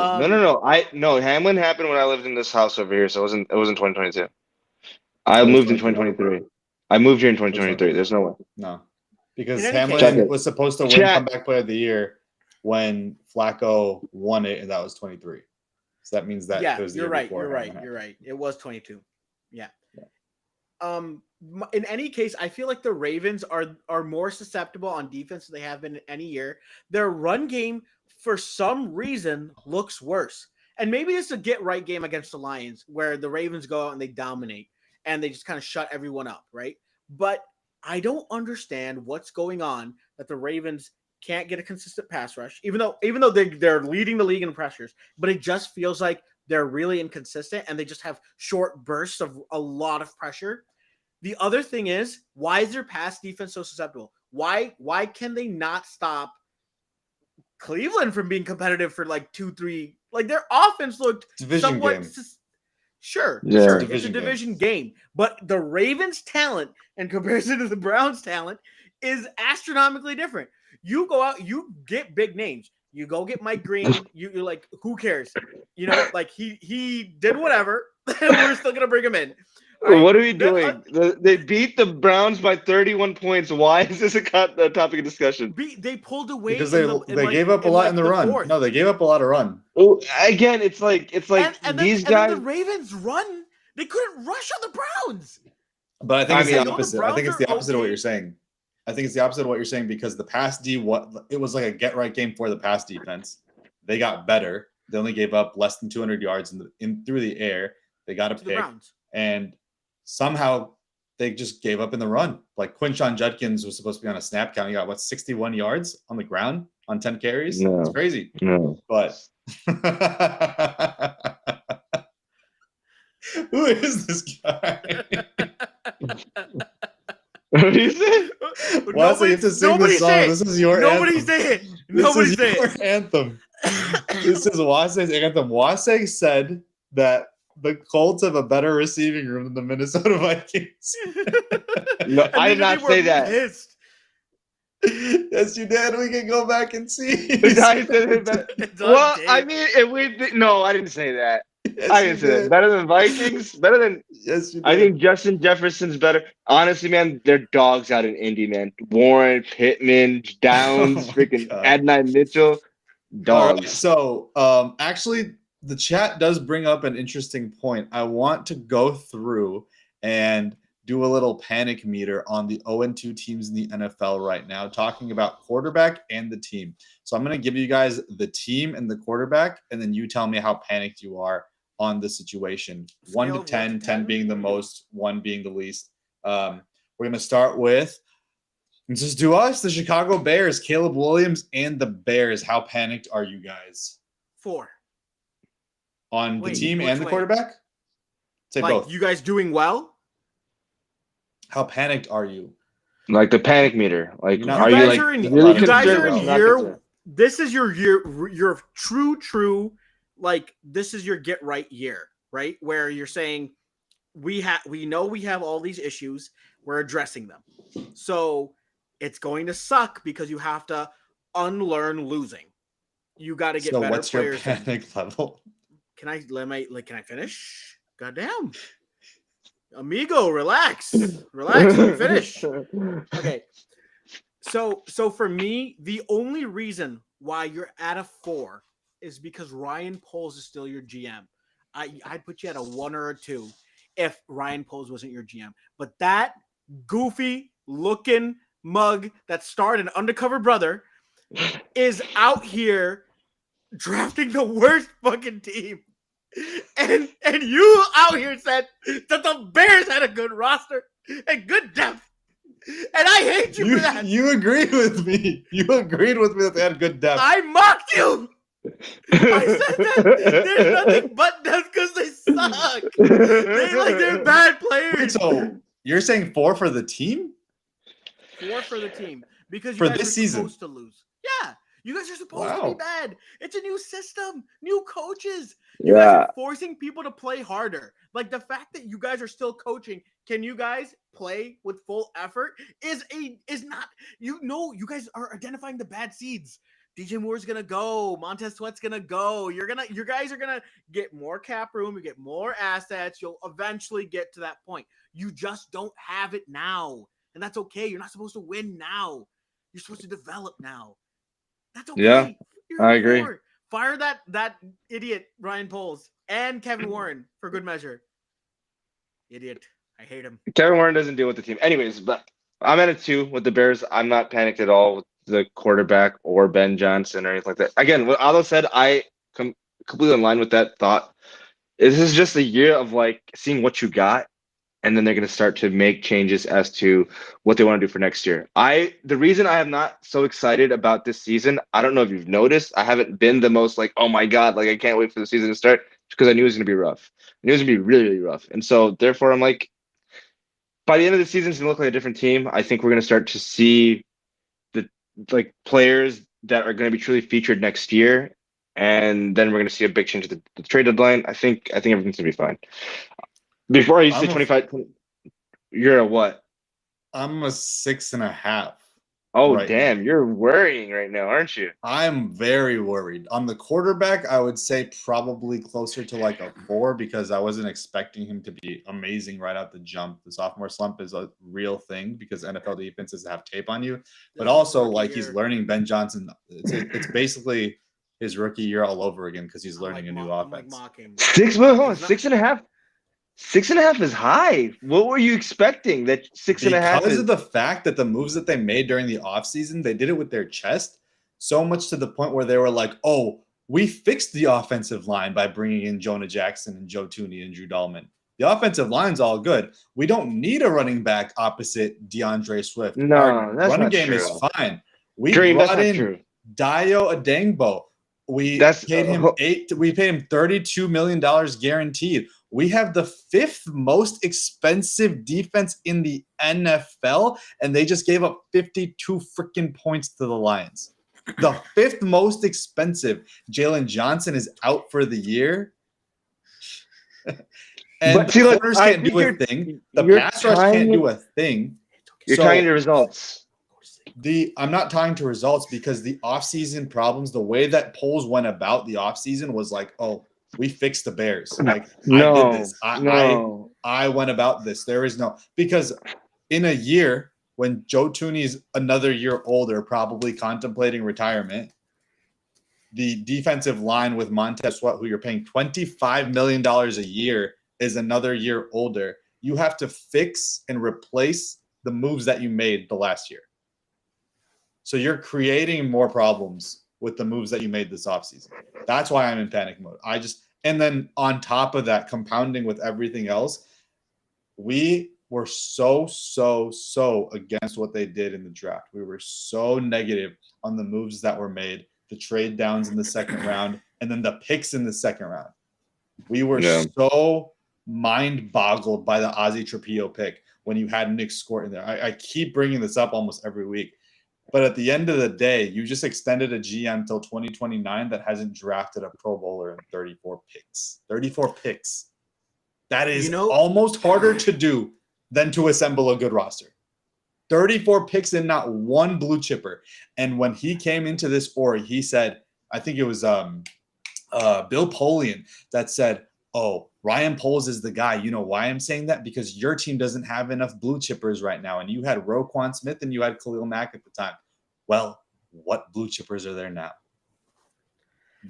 Hamlin happened when I lived in this house over here, so it wasn't 2022. I It was moved in 23. 2023. I moved here in It was 2023. There's no way. No, because In any Hamlin case- Check it. was supposed to win Chat. comeback player of the year when Flacco won it, and that was 23. So that means that Yeah, it was the you're year right. before You're right. Hamlin You're right. It was 22. Yeah. Yeah. In any case, I feel like the Ravens are more susceptible on defense than they have been in any year. Their run game, for some reason, looks worse. And maybe it's a get right game against the Lions where the Ravens go out and they dominate and they just kind of shut everyone up, right? But I don't understand what's going on that the Ravens can't get a consistent pass rush, even though they're leading the league in pressures, but it just feels like they're really inconsistent and they just have short bursts of a lot of pressure. The other thing is, why is their pass defense so susceptible? Why can they not stop Cleveland from being competitive for like 2-3? Like their offense looked Division somewhat game. Sure, Yeah. sure. It's a It's a division game. division game. But the Ravens' talent in comparison to the Browns' talent is astronomically different. You go out, you get big names. You go get Mike Green. You're like, who cares? You know, like he did whatever. We're still gonna bring him in. All right? What are we Then, doing? They beat the Browns by 31 points. Why is this a topic of discussion? They pulled away Because in they like- gave up a lot like in the run. fourth. No, they gave up a lot of run. Well, again, it's like and these then guys. the Ravens run. They couldn't rush on the Browns. But I think I it's mean, I the know the opposite. I think Browns it's the are opposite of what okay. you're saying. I think it's the opposite of what you're saying because the pass D, it was like a get right game for the pass defense. They got better. They only gave up less than 200 yards through the air. They got a To the pick, Browns. and somehow they just gave up in the run. Like Quinshon Judkins was supposed to be on a snap count. He got 61 yards on the ground on 10 carries. No. It's crazy. No. But who is this guy? What do you say? Why you have to sing this song? This is your Nobody's anthem. saying. This Nobody's is your saying. anthem. This is Wase's anthem. Wase said that the Colts have a better receiving room than the Minnesota Vikings. No, I did not say that. Pissed. Yes, you did. We can go back and see. I said it better. It's on Well, tape. I mean, if we no, I didn't say that. Yes, I you didn't say that. did. Better than Vikings. Better than Yes, you did. I think Justin Jefferson's better. Honestly, man, they're dogs out in Indy, man. Warren, Pittman, Downs, Oh my freaking God. Adonai Mitchell, All right, dogs. so actually the chat does bring up an interesting point. I want to go through and do a little panic meter on the 0-2 teams in the NFL right now, talking about quarterback and the team. So I'm going to give you guys the team and the quarterback, and then you tell me how panicked you are on the situation. 1 Scale to of 10, 1 to 10 10? being the most, 1 being the least. We're going to start with, let's just do us, the Chicago Bears, Caleb Williams and the Bears. How panicked are you guys 4. on the Wait, team which and the way? quarterback? Say Like both. you guys doing well? How panicked are you? Like the panic meter. Like, You are guys you like are in- really you guys concerned are or in not year- concerned? This is your year, your true, like this is your get right year, right? Where you're saying we know we have all these issues, we're addressing them. So it's going to suck because you have to unlearn losing. You got to get So better what's your players. in. panic level? Can I finish? Goddamn. Amigo, relax. Relax, let me finish. Okay. So for me, the only reason why you're at a 4 is because Ryan Poles is still your GM. I'd put you at a 1 or a 2 if Ryan Poles wasn't your GM. But that goofy looking mug that starred in Undercover Brother is out here drafting the worst fucking team. And you out here said that the Bears had a good roster and good depth. And I hate you for that. You agreed with me. You agreed with me that they had good depth. I mocked you. I said that there's nothing but depth because they suck. They're bad Wait, players. so you're saying 4 for the team? 4 for the team because you For guys this are season? supposed to lose. Yeah, you guys are supposed to Wow. be bad. It's a new system, new coaches. You guys Yeah. are forcing people to play harder. Like the fact that you guys are still coaching can you guys play with full effort? Is not you guys are identifying the bad seeds. DJ Moore's gonna go. Montez Sweat's gonna go. You guys are gonna get more cap room. You get more assets. You'll eventually get to that point. You just don't have it now, and that's okay. You're not supposed to win now. You're supposed to develop now. That's okay. Yeah, You're I agree. Fire that idiot Ryan Poles and Kevin Warren for good measure. Idiot. I hate him. Kevin Warren doesn't deal with the team. Anyways, but I'm at a 2 with the Bears. I'm not panicked at all with the quarterback or Ben Johnson or anything like that. Again, what Aldo said, I completely in line with that thought. This is just a year of like seeing what you got, and then they're going to start to make changes as to what they want to do for next year. The reason I am not so excited about this season, I don't know if you've noticed, I haven't been the most like, oh my God, like I can't wait for the season to start, because I knew it was going to be rough. I knew it was going to be really, really rough. And so therefore I'm like, by the end of the season, it's going to look like a different team. I think we're going to start to see the like players that are going to be truly featured next year. And then we're going to see a big change at the trade deadline. I think everything's going to be fine. Before I used to 25, you're a what? I'm a 6.5. Oh, right damn. now. You're worrying right now, aren't you? I'm very worried. On the quarterback, I would say probably closer to like a 4 because I wasn't expecting him to be amazing right out the jump. The sophomore slump is a real thing because NFL defenses have tape on you. But also, like, he's learning Ben Johnson. It's basically his rookie year all over again because he's learning a new offense. Hold on, 6.5? 6.5 is high. What were you expecting? That 6.5 because of the fact that the moves that they made during the offseason, they did it with their chest so much to the point where they were like, oh, we fixed the offensive line by bringing in Jonah Jackson and Joe Thuney and Drew Dahlman. The offensive line's all good. We don't need a running back opposite DeAndre Swift. No, our that's running not game true. is fine. We Dream, brought that's not in true. Dio Adengbo. We paid him $32 million guaranteed. We have the 5th most expensive defense in the NFL, and they just gave up 52 freaking points to the Lions. The 5th most expensive. Jalen Johnson is out for the year. And But see, the look, corners I can't do think a thing. The you're pass rush tying can't it- do a thing. You're So- tying to results. I'm not tying to results because the offseason problems, the way that polls went about the offseason was like, oh, we fixed the Bears. Like, No, I did this. no. I went about this. There is no, because in a year when Joe Thuney's another year older, probably contemplating retirement, the defensive line with Montez Sweat, who you're paying $25 million a year, is another year older. You have to fix and replace the moves that you made the last year. So you're creating more problems with the moves that you made this offseason. That's why I'm in panic mode. And then on top of that, compounding with everything else, we were so against what they did in the draft. We were so negative on the moves that were made, the trade downs in the second round, and then the picks in the second round. We were so mind boggled by the Ozzie Trapillo pick when you had Nick Scott in there. I keep bringing this up almost every week. But at the end of the day, you just extended a GM until 2029 that hasn't drafted a Pro Bowler in 34 picks. 34 picks. That is almost harder to do than to assemble a good roster. 34 picks and not one blue chipper. And when he came into this org, he said, I think it was Bill Polian that said, oh, Ryan Poles is the guy. You know why I'm saying that? Because your team doesn't have enough blue chippers right now. And you had Roquan Smith and you had Khalil Mack at the time. Well, what blue chippers are there now?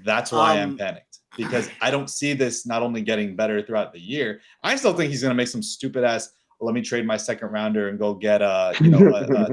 That's why I'm panicked. Because I don't see this not only getting better throughout the year, I still think he's going to make some stupid ass, let me trade my second rounder and go get a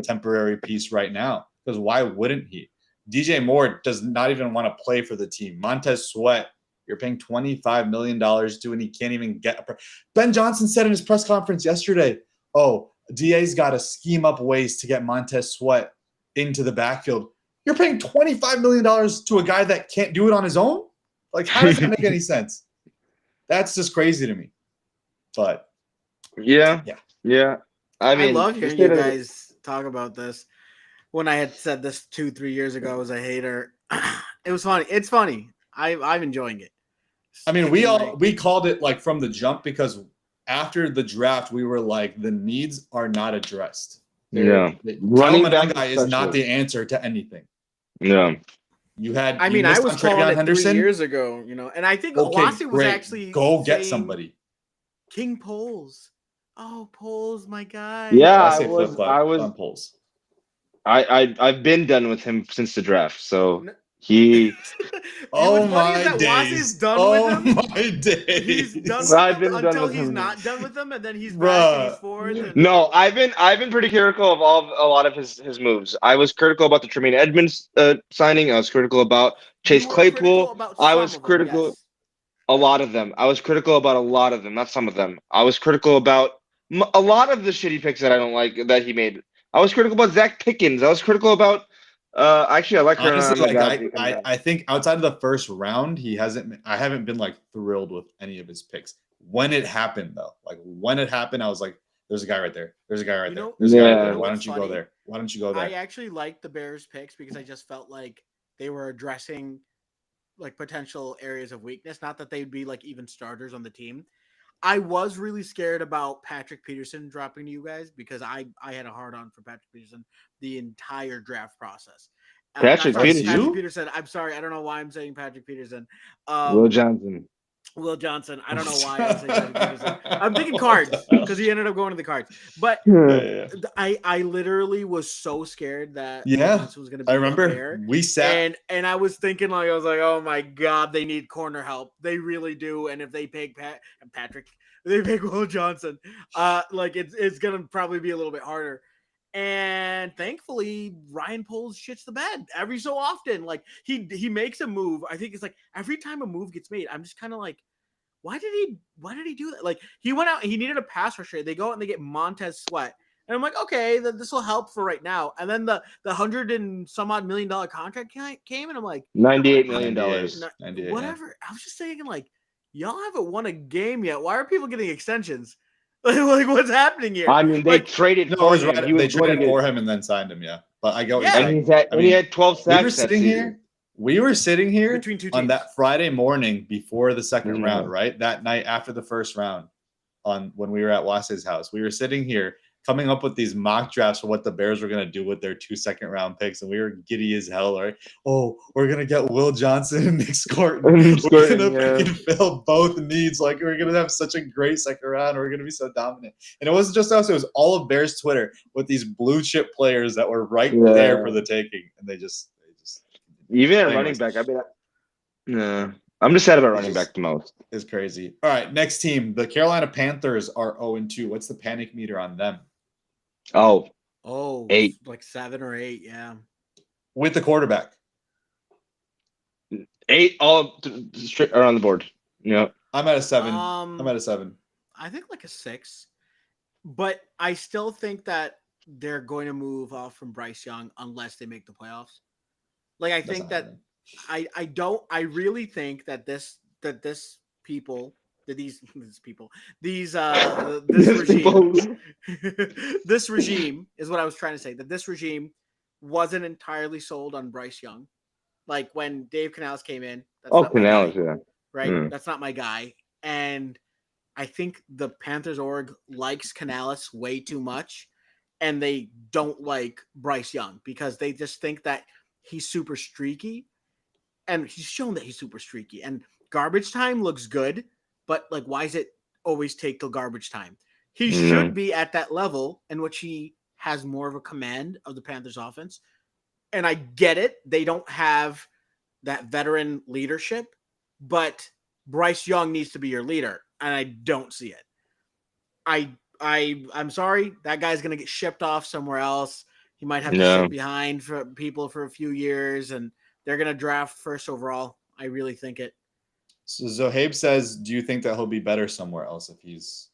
temporary piece right now. Because why wouldn't he? DJ Moore does not even want to play for the team. Montez Sweat, you're paying $25 million to, and he can't even get Ben Johnson said in his press conference yesterday, oh, DA's got to scheme up ways to get Montez Sweat into the backfield. You're paying $25 million to a guy that can't do it on his own? Like, how does that make any sense? That's just crazy to me. But yeah. I mean, I love hearing you guys talk about this. When I had said this 2-3 years ago, I was a hater. It was funny. It's funny. I'm enjoying it. I mean, we called it like from the jump because after the draft, we were like, the needs are not addressed. Yeah. Running Running back guy is not especially. the answer to anything. Yeah. You had. I you mean, I missed was on calling Travion it 3 Henderson. years ago, and I think Okay, Awasi was great. actually Go get saying somebody. King Poles. Oh, Poles, my guy. Yeah, I I say was. flip flop I was. on polls. I've been done with him since the draft. So No. he. Oh What's funny is my that Wasi's days! done Oh with him. my days! He's done with I've them been done until with he's him. not done with them, and then he's back and he's Bruh. fourth. And No, I've been pretty critical of a lot of his moves. I was critical about the Tremaine Edmonds signing. I was critical about you Chase were critical Claypool. about I some was of them, critical yes. a lot of them. I was critical about a lot of them, not some of them. I was critical about a lot of the shitty picks that I don't like that he made. I was critical about Zach Pickens. I was critical about. Actually, I like Honestly, like Hernan. I think outside of the first round, I haven't been like thrilled with any of his picks. When it happened though, like when it happened, I was like, "There's a guy right there. There's a guy right You there. know- There's a guy right Yeah. there. You know Why what's don't you go funny? there? Why don't you go I there?" actually liked the Bears picks because I just felt like they were addressing like potential areas of weakness. Not that they'd be like even starters on the team. I was really scared about Patrick Peterson dropping to you guys because I had a hard on for Patrick Peterson the entire draft process. Patrick Peterson. Patrick You? Peterson. I'm sorry. I don't know why I'm saying Patrick Peterson. Will Johnson. Will Johnson. I don't know why I'm saying Patrick Peterson. I'm thinking Cards because he ended up going to the Cards. But Yeah. I literally was so scared that Will Yeah, Johnson was going to be I a remember Bear. we sat. And I was thinking like I was like, oh my god, they need corner help. They really do. And if they pick Patrick, if they pick Will Johnson, like it's gonna probably be a little bit harder. And thankfully, Ryan Poles shits the bed every so often. Like he makes a move. I think it's like every time a move gets made, I'm just kind of like, why did he do that? Like he went out, he needed a pass rusher. They go out and they get Montez Sweat. And I'm like, okay, this will help for right now. And then the $100 and some odd $million contract came, and I'm like, $98 million. 98, whatever. Yeah. I was just thinking, like, y'all haven't won a game yet. Why are people getting extensions? Like what's happening here? I mean, they Like, traded No, it for was him. right. He was They going traded to for him and then signed him. Yeah, but I go. Yeah. and he had 12 sacks. We were that sitting season. here. We were sitting here Between two on teams. that Friday morning before the second Mhm. round, right? That night after the first round, on when we were at Wase's house, we were sitting here coming up with these mock drafts for what the Bears were going to do with their 2 second-round picks, and we were giddy as hell. Right? Oh, we're going to get Will Johnson and Nick Scorton. We're going to freaking fill both needs. Like we're going to have such a great second round. We're going to be so dominant. And it wasn't just us; it was all of Bears Twitter with these blue chip players that were right there for the taking, and they just. Even at Anyways. running back, I mean, I'm just sad about running back the most. Is crazy. All right, next team. The Carolina Panthers are 0-2. What's the panic meter on them? Oh, oh, 8. like 7 or 8, yeah. With the quarterback. 8 all straight around the board. Yeah. I'm at a 7. I'm at a 7. I think like a 6. But I still think that they're going to move off from Bryce Young unless they make the playoffs. Like I think that I really think that this regime this regime is what I was trying to say, that this regime wasn't entirely sold on Bryce Young. Like when Dave Canales came in, Canales, yeah. Right? That's not my guy. And I think the Panthers org likes Canales way too much, and they don't like Bryce Young because they just think that he's super streaky, and he's shown that he's super streaky. And garbage time looks good, but like, why does it always take till garbage time? He should be at that level in which he has more of a command of the Panthers offense. And I get it. They don't have that veteran leadership, but Bryce Young needs to be your leader. And I don't see it. I'm sorry. That guy's going to get shipped off somewhere else. He might have to sit behind for people for a few years, and they're going to draft first overall. I really think it. So Zohaib says, do you think that he'll be better somewhere else if he's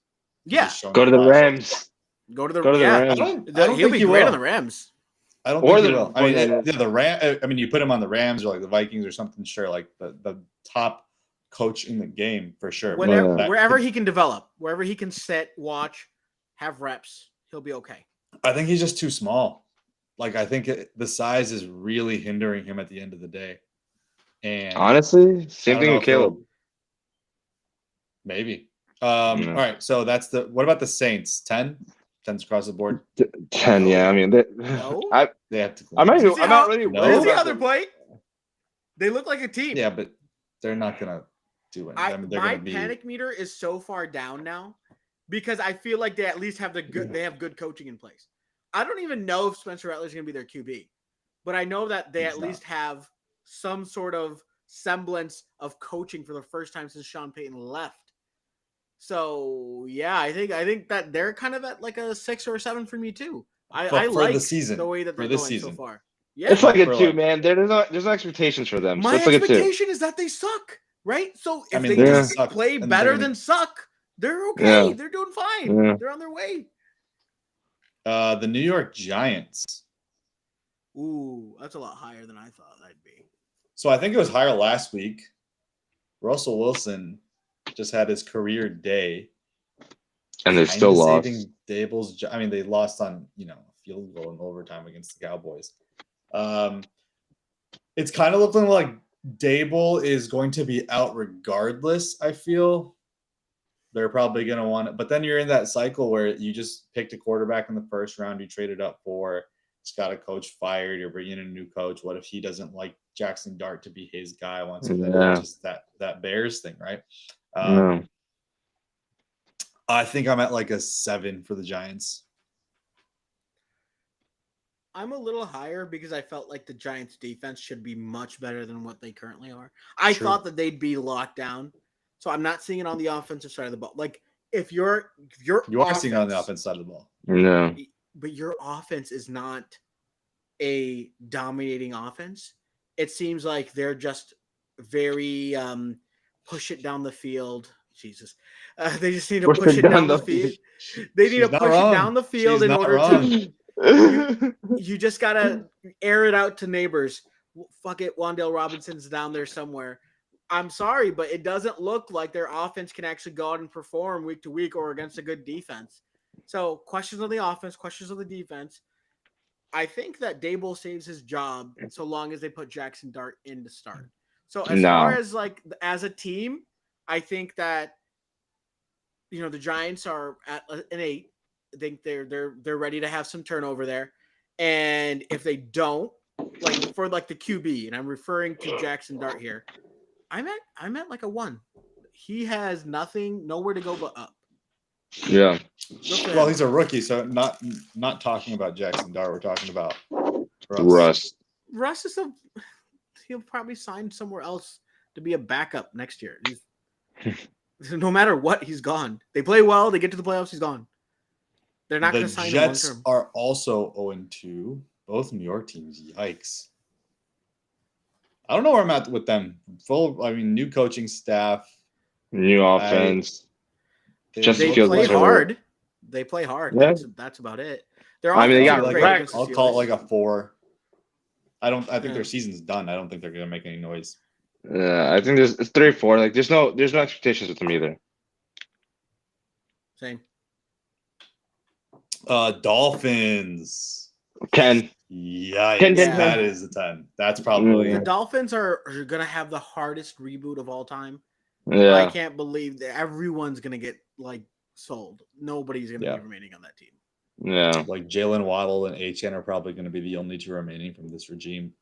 Go to the Rams. Go to the Rams. I don't he'll think be he great will. on the Rams. I don't Or think he the will. I mean, 49ers. the Ram. I mean, you put him on the Rams or like the Vikings or something. Sure, like the top coach in the game for sure. Wherever he can develop, wherever he can sit, watch, have reps, he'll be okay. I think he's just too small. Like I think the size is really hindering him at the end of the day. And Honestly, same thing with Caleb. Maybe. All right, so that's the. What about the Saints? 10? 10's across the board. 10. No. Yeah, I mean, No. They have to. I'm not Did you even. see I'm how- not really No. worried Did you see about how they're them. playing? They look like a team. Yeah, but they're not gonna do anything. I mean, they're My gonna be. panic meter is so far down now because I feel like they at least have they have good coaching in place. I don't even know if Spencer Rattler's going to be their QB, but I know that they He's at not. least have some sort of semblance of coaching for the first time since Sean Payton left. So yeah, I think that they're kind of at like a 6 or a 7 for me too. I For like the season. the way that For they're this going season. so far. Yeah, It's like a For 2, like- man. There's no expectations for them. So my it's like a 2. expectation is that they suck, right? So if mean, they they're just gonna suck, play and better they're gonna- than suck, they're okay. Yeah. They're doing fine. Yeah. They're on their way. The New York Giants. Ooh, that's a lot higher than I thought that'd be. So I think it was higher last week. Russell Wilson just had his career day. And they Kinda still lost. saving Dable's. I mean, they lost on a field goal in overtime against the Cowboys. It's kind of looking like Dable is going to be out regardless. I feel they're probably going to want it, but then you're in that cycle where you just picked a quarterback in the first round, you traded up for. It's got a coach fired. You're bringing in a new coach. What if he doesn't like Jackson Dart to be his guy? Wants to just that Bears thing, right? No. I think I'm at like a 7 for the Giants. I'm a little higher because I felt like the Giants defense should be much better than what they currently are. I True. thought that they'd be locked down. So I'm not seeing it on the offensive side of the ball. Like if you are seeing it on the offensive side of the ball. No. but your offense is not a dominating offense. It seems like they're just very push it down the field. Jesus. They just need to push it down the field. They need to push it down the field in order to you just gotta air it out to neighbors. Fuck it, Wan'Dale Robinson's down there somewhere. I'm sorry, but it doesn't look like their offense can actually go out and perform week to week or against a good defense. So questions on the offense, questions on the defense. I think that Dable saves his job so long as they put Jackson Dart in to start. So as far as like as a team, I think that the Giants are at an 8. I think they're ready to have some turnover there. And if they don't, like for like the QB, and I'm referring to Jackson Dart here, I'm at like a 1. He has nowhere to go but up. Yeah. Well, he's a rookie, so not talking about Jackson Dart. We're talking about Russ. Russ is he'll probably sign somewhere else to be a backup next year. No matter what, he's gone. They play well, they get to the playoffs, he's gone. They're not going to sign him long Jets term. are also 0-2. Both New York teams. Yikes. I don't know where I'm at with them. New coaching staff. New offense. Just They feels play like hard. They play hard. Yeah. That's about it. They're they got great Rex. against the I'll call it Steelers. like a 4. I think Yeah. their season's done. I don't think they're gonna make any noise. I think it's 3-4. Like there's no expectations with them either. Same. Dolphins. 10. Yikes. 10. That is a 10. That's probably The Dolphins are going to have the hardest reboot of all time. I Yeah. can't believe that everyone's going to get like sold. Nobody's going to be remaining on that team. Yeah. like Jalen Waddle and HN are probably going to be the only 2 remaining from this regime.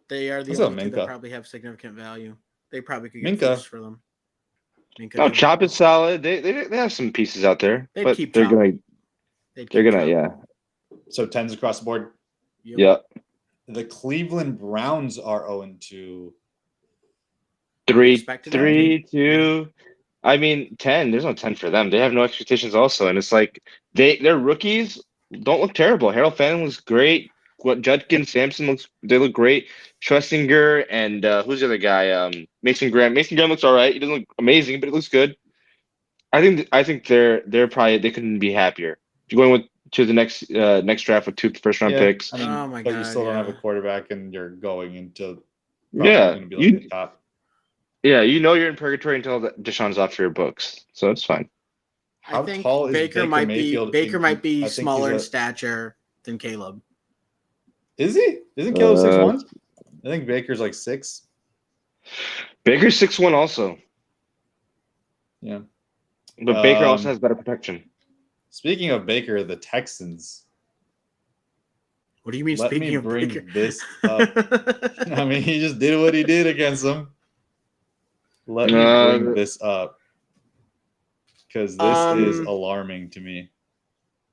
They are the What's up, only 2 that Minka? probably have significant value. They probably could get Minka. first for them. Minka No, too. Chop is solid. They have some pieces out there, They'd but keep they're Chop. gonna They'd they're keep gonna Chop. So 10s across the board. Yep. yeah. The Cleveland Browns are 0-2. 3, Expected that. 3, 2. I mean, 10. There's no 10 for them. They have no expectations also, and it's like their rookies don't look terrible. Harold Fanning looks great. What Judkins, Sampson they look great. Schlesinger and who's the other guy? Mason Graham. Mason Graham looks all right. He doesn't look amazing, but it looks good. I think they're probably they couldn't be happier. You're going to the next draft with 2 first-round picks. I mean, Oh my but you God, still don't have a yeah. quarterback, and you're going into Yeah, going to be like the top. yeah, you're in purgatory until Deshaun's off your books, so it's fine. How I think tall is Baker Baker might Mayfield be in- I think smaller in he's stature than Caleb. Is he? Isn't Caleb Uh, 6'1"? I think Baker's like 6. Baker's 6'1" also. Yeah. But Baker also has better protection. Speaking of Baker, the Texans. What do you mean? Let Speaking me of bring Baker? this up. I mean, he just did what he did against them. Let me bring this up because this is alarming to me.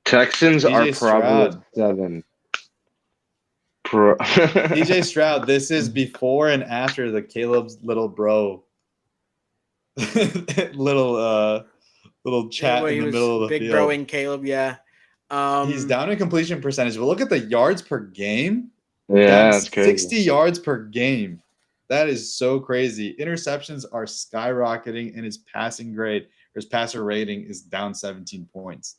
Texans CJ are probably Stroud. 7. CJ Stroud. This is before and after the Caleb's little bro, little chat Anyway, in he the was middle of the big field. broing Caleb, yeah. He's down in completion percentage, but look at the yards per game. Yeah, Down that's crazy. 60 yards per game. That is so crazy. Interceptions are skyrocketing, and his passing grade or his passer rating is down 17 points.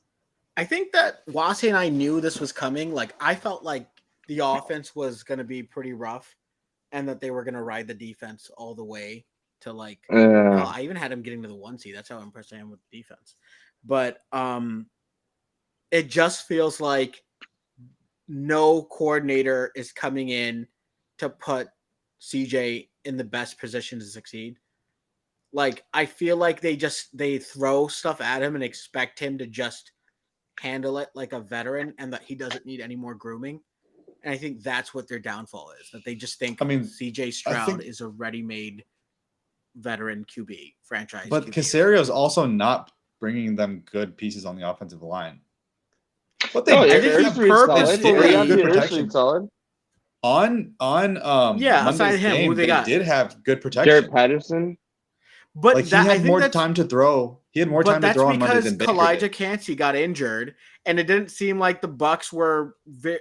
I think that Wasi and I knew this was coming. Like, I felt like the offense was going to be pretty rough and that they were going to ride the defense all the way to like, hell, I even had him getting to the 1 seed. That's how impressed I am with the defense. But it just feels like no coordinator is coming in to put CJ in the best position to succeed. Like, I feel like they throw stuff at him and expect him to just handle it like a veteran and that he doesn't need any more grooming. And I think that's what their downfall is, that they just think CJ Stroud is a ready-made veteran QB franchise. But QB. Casario's also not bringing them good pieces on the offensive line. But I think did he have purposefully good protection. Solid. On aside him, game, who they got? did have good protection. Jared Patterson. But like, he had more time to throw. He had more time to throw on Monday than Baker Kalijah did. Cansey got injured, and it didn't seem like the Bucs were.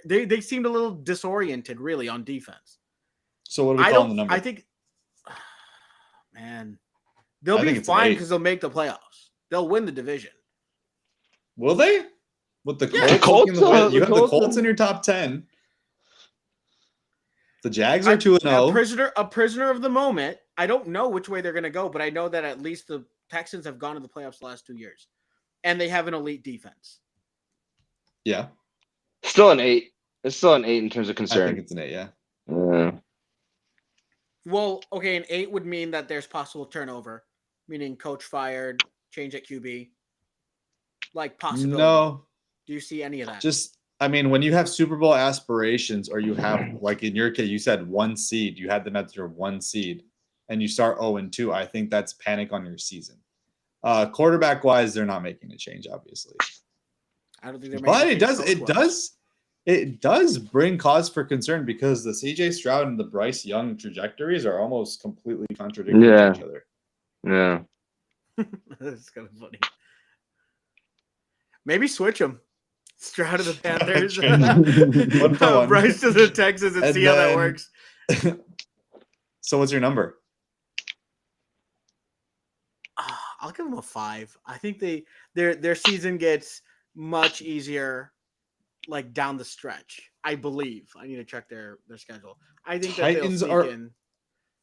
They seemed a little disoriented, really, on defense. So what do we call the number? I think, man, they'll be fine because they'll make the playoffs. They'll win the division. Will they? With the Yeah. Colts, The Colts you have the Colts in your top 10. The Jags are 2-0. A prisoner of the moment. I don't know which way they're going to go, but I know that at least the Texans have gone to the playoffs the last 2 years, and they have an elite defense. Yeah. Still an 8. It's still an 8 in terms of concern. I think it's an 8, yeah. Well, okay, an 8 would mean that there's possible turnover, meaning coach fired, change at QB. Like, possibility. No. Do you see any of that? I mean, when you have Super Bowl aspirations, or you have, like in your case, you said 1 seed, you had them at your 1 seed, and you start 0-2, I think that's panic on your season. Quarterback wise, they're not making a change, obviously. I don't think they're making it does bring cause for concern because the CJ Stroud and the Bryce Young trajectories are almost completely contradicting each other. Yeah. That's kind of funny. Maybe switch them. Stroud to the Panthers. 1 for 1. Bryce to the Texans and see how that works. So what's your number? I'll give them a 5. I think their season gets much easier, like down the stretch. I believe. I need to check their schedule. I think Titans that they'll sneak in.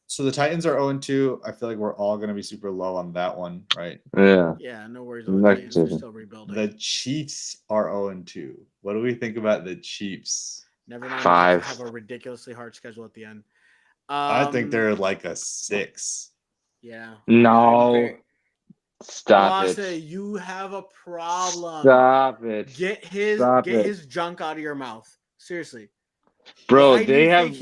So the Titans are 0-2. I feel like we're all going to be super low on that one, right? Yeah. Yeah, no worries on the Titans. They're still rebuilding. The Chiefs are 0-2. What do we think about the Chiefs? Never mind. 5. Have a ridiculously hard schedule at the end. I think they're like a 6. Yeah. No. Stop it. You have a problem. Stop it. Get his junk out of your mouth. Seriously. Bro, they have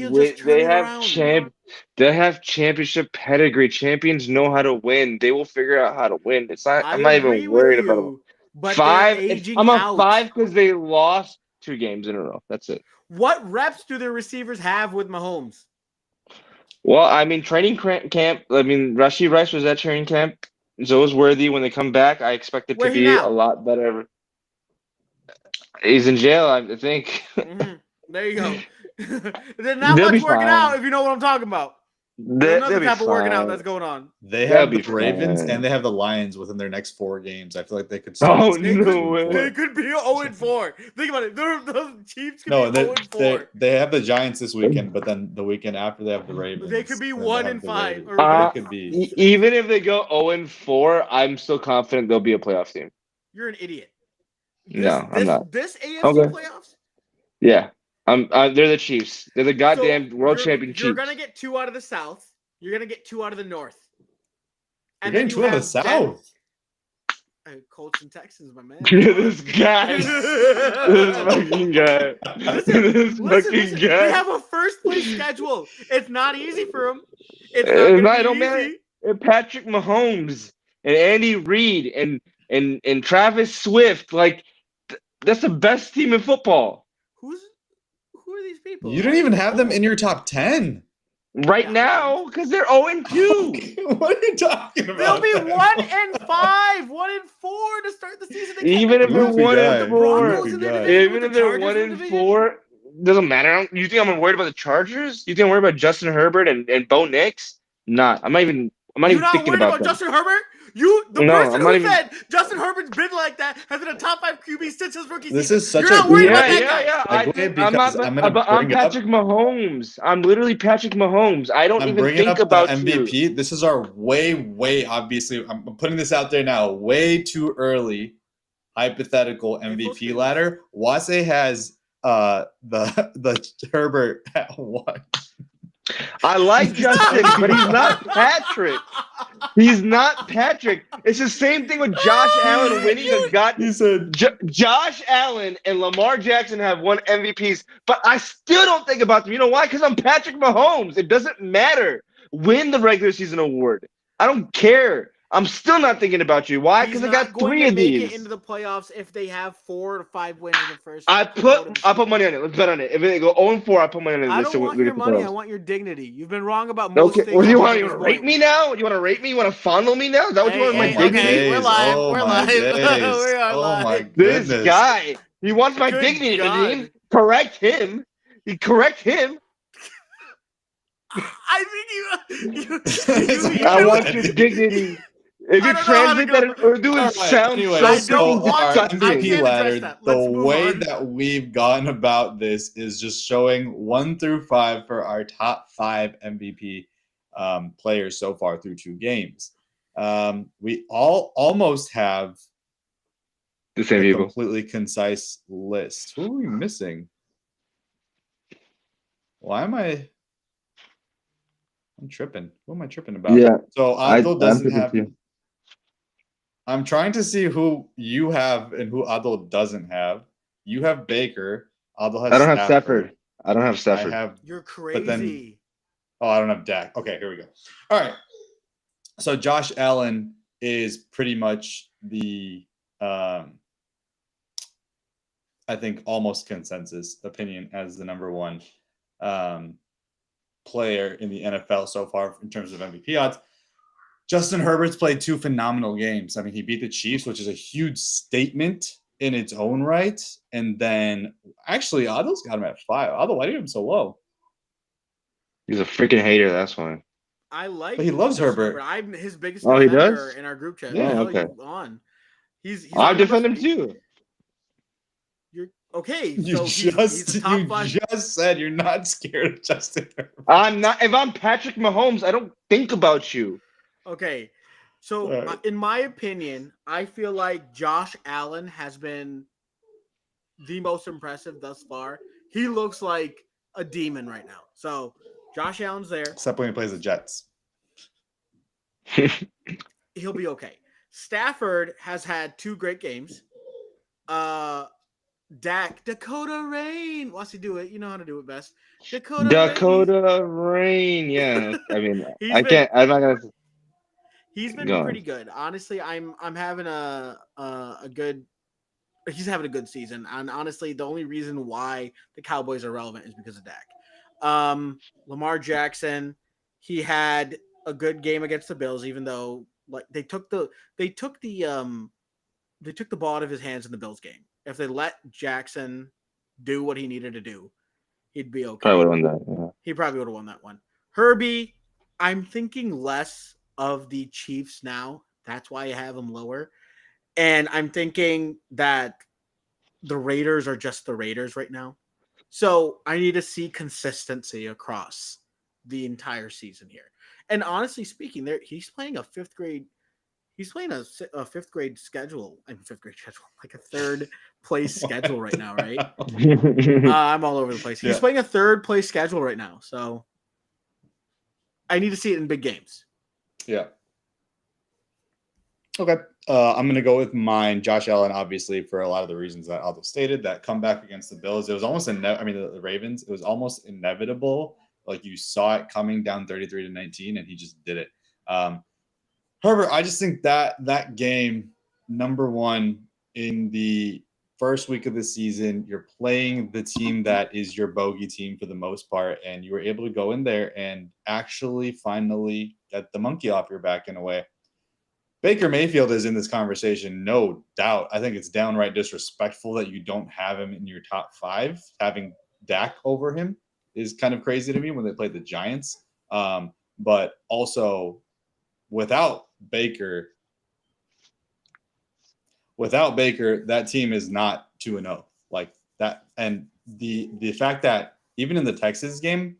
championship pedigree. Champions know how to win. They will figure out how to win. It's not. I'm not even worried about them. But 5. I'm on 5 because they lost 2 games in a row. That's it. What reps do their receivers have with Mahomes? Well, I mean, training camp. I mean, Rashee Rice was at training camp. So was Worthy. When they come back, I expect it to be a lot better. He's in jail, I think. Mm-hmm. There you go. There's not much working out, if you know what I'm talking about. There's nothing type of working out that's going on. They have the Ravens and they have the Lions within their next 4 games. I feel like they could. They could be 0-4. Think about it. The Chiefs could be 0-4. They have the Giants this weekend, but then the weekend after they have the Ravens. They could be 1-5. Or they could be. Even if they go 0-4, I'm still confident they'll be a playoff team. You're an idiot. I'm not. This AFC playoffs? Yeah. They're the Chiefs. They're the goddamn world champion Chiefs. You're gonna get 2 out of the South. You're gonna get 2 out of the North. You're getting 2 out of the South. Colts and Texans, my man. This guy. This fucking guy. This fucking They guy. have a first place schedule. It's not easy for them. It's not gonna I be don't easy. matter. And Patrick Mahomes and Andy Reid and Travis Swift, like that's the best team in football Who are these people? You don't even have them in your top 10. right now because they're 0-2. What are you talking They'll about? be 1-5, 1-4 to start the season. They can't Even make if the they're Goofy playoffs. 1 guy. and 4, Broncos in their Goofy division even with if the they're Chargers 1 in the and division. 4, doesn't matter. You think I'm worried about the Chargers? You think I'm worried about Justin Herbert and Bo Nix? Not. I'm not even You're not thinking worried about about them. Justin Herbert? The No, person I'm who not even- said Justin Herbert's been like that has been a top 5 QB since his rookie This season. is such You're a not worried good about Yeah, that guy. yeah, I Segue think I'm because not. I'm gonna I'm bring up- Patrick Mahomes. I'm literally Patrick Mahomes. I don't I'm even bringing think up about the you. MVP. This is our way, obviously, I'm putting this out there now, way too early hypothetical MVP spin. ladder. Wase has the Herbert at 1. I like Justin, but he's not Patrick. He's not Patrick. It's the same thing with Josh Allen winning the God. He said Josh Allen and Lamar Jackson have won MVPs, but I still don't think about them. You know why? Because I'm Patrick Mahomes. It doesn't matter. Win the regular season award. I don't care. I'm still not thinking about you. Why? He's Because I not got going 3 to of make these. it into the playoffs if they have 4 to 5 wins in the first. I put money on it. Let's bet on it. If they go 0-4, I put money on it. I This don't to want get your the money. I playoffs. want your dignity. You've been wrong about most Okay. things. Well, you up want to to this rate point. me now? You want to rate me? You want to fondle me now? Is that what you want? My Hey, dignity? okay, we're live. Oh We're my live. days. We are Oh my live. This goodness. guy, he wants my Good dignity. God. Nadeem. Correct him. Correct him. I think you I I want your dignity. If I you don't know how to translate that in go. Urdu, it All right, sounds anyways, so I so don't freaking want- our I disgusting. can't MVP address ladder, that. the Let's move way on. that we've gone about this is just showing 1 through 5 for our top 5 MVP players so far through 2 games. We all almost have The same a people. completely concise list. Who are we missing? Why am I'm tripping. Who am I tripping about? Yeah, So Adil I'm doesn't tripping have. too. I'm trying to see who you have and who Adil doesn't have. You have Baker. Adil has I don't have Stafford. I don't have I Stafford. have. You're But then- crazy. Oh, I don't have Dak. Okay, here we go. All right. So Josh Allen is pretty much the, I think, almost consensus opinion as the number 1 player in the NFL so far in terms of MVP odds. Justin Herbert's played 2 phenomenal games. I mean, he beat the Chiefs, which is a huge statement in its own right. And then, actually, Adil's got him at 5. Adil, why do you have him so low? He's a freaking hater. That's why. I like. But he loves Justin Herbert. I'm his biggest Oh, he defender does? in our group chat. Yeah, What the hell okay. are you on? He's I our defend him number- too. You're okay. You So he's the top 5. just said you're not scared of Justin Herbert. I'm not. If I'm Patrick Mahomes, I don't think about you. Okay. So, All right. in my opinion, I feel like Josh Allen has been the most impressive thus far. He looks like a demon right now. So, Josh Allen's there. Except when he plays the Jets. He'll be okay. Stafford has had 2 great games. Dak, Dakota Rain. Wants to do it. You know how to do it best. Dakota Rain. Yeah. I mean, He's I been- can't. I'm not gonna. He's been Go on. pretty good. Honestly, I'm having a good. He's having a good season, and honestly, the only reason why the Cowboys are relevant is because of Dak. Lamar Jackson, he had a good game against the Bills, even though like they took the ball out of his hands in the Bills game. If they let Jackson do what he needed to do, he'd be okay. Probably would have won that. Yeah. He probably would have won that one. Herbie, I'm thinking less of the Chiefs now. That's why I have them lower. And I'm thinking that the Raiders are just the Raiders right now. So I need to see consistency across the entire season here. And honestly speaking, he's playing a 5th grade. He's playing a 5th grade schedule. I mean, 5th grade schedule, like a 3rd place schedule right now, right? I'm all over the place. He's Yeah. playing a 3rd place schedule right now. So I need to see it in big games. Yeah. Okay. I'm going to go with mine. Josh Allen, obviously, for a lot of the reasons that Aldo stated, that comeback against the Bills, it was almost, the Ravens, it was almost inevitable. Like you saw it coming down 33-19, and he just did it. Herbert, I just think that game, number one, in the first week of the season, you're playing the team that is your bogey team for the most part, and you were able to go in there and actually finally get the monkey off your back in a way. Baker Mayfield is in this conversation, no doubt. I think it's downright disrespectful that you don't have him in your top 5. Having Dak over him is kind of crazy to me when they played the Giants. But also, without Baker, that team is not 2-0 like that. And the fact that even in the Texas game,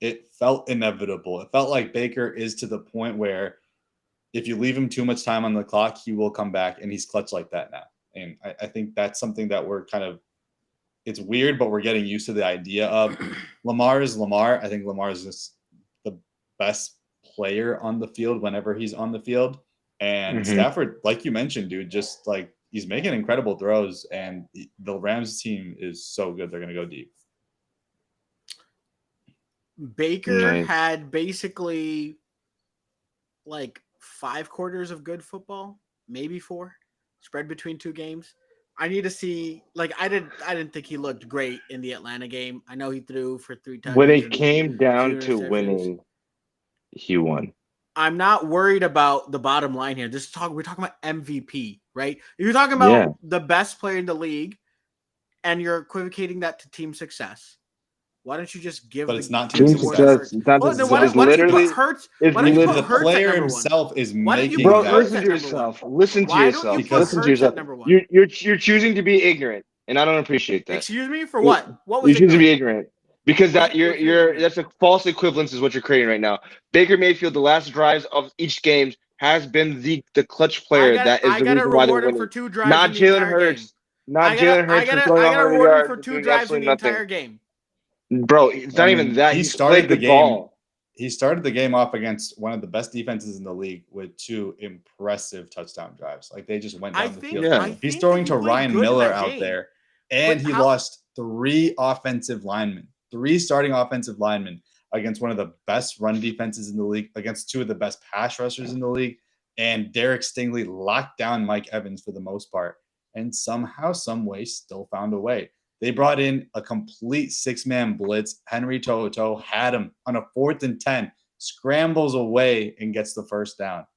it felt inevitable. It felt like Baker is to the point where if you leave him too much time on the clock, he will come back, and he's clutch like that now. And I think that's something that we're kind of, it's weird, but we're getting used to the idea of. Lamar is Lamar. I think Lamar is just the best player on the field whenever he's on the field. And Stafford, like you mentioned, dude, just like he's making incredible throws, and the Rams team is so good. They're going to go deep. Baker had basically like 5 quarters of good football, maybe 4, spread between 2 games. I need to see. Like I didn't think he looked great in the Atlanta game. I know he threw for 3 touchdowns. When it came down to winning, he won. I'm not worried about the bottom line here. We're talking about MVP, right? If you're talking about the best player in the league, and you're equivocating that to team success, why don't you just give? But it's not team success. It's not why don't you put Hurts? Why don't you put the Hurts player at number himself 1? is making. Bro, that. listen to yourself. Listen to yourself. Listen to yourself. You're choosing to be ignorant, and I don't appreciate that. Excuse me for what? What was you're choosing to be ignorant? Because that's a false equivalence is what you're creating right now. Baker Mayfield, the last drives of each game, has been the clutch player that is the reason why they're winning. For 2 drives not Jalen Hurts. Not Jalen Hurts. I gotta reward him for 2 drives in the entire game. Bro, it's not even that. He started the game. He started the game off against one of the best defenses in the league with 2 impressive touchdown drives. Like they just went down the field. He's throwing to Ryan Miller out there, and he lost 3 offensive linemen. 3 starting offensive linemen against one of the best run defenses in the league, against 2 of the best pass rushers in the league, and Derek Stingley locked down Mike Evans for the most part, and somehow, some way, still found a way. They brought in a complete 6-man blitz. Henry Toto had him on a 4th and 10, scrambles away and gets the first down.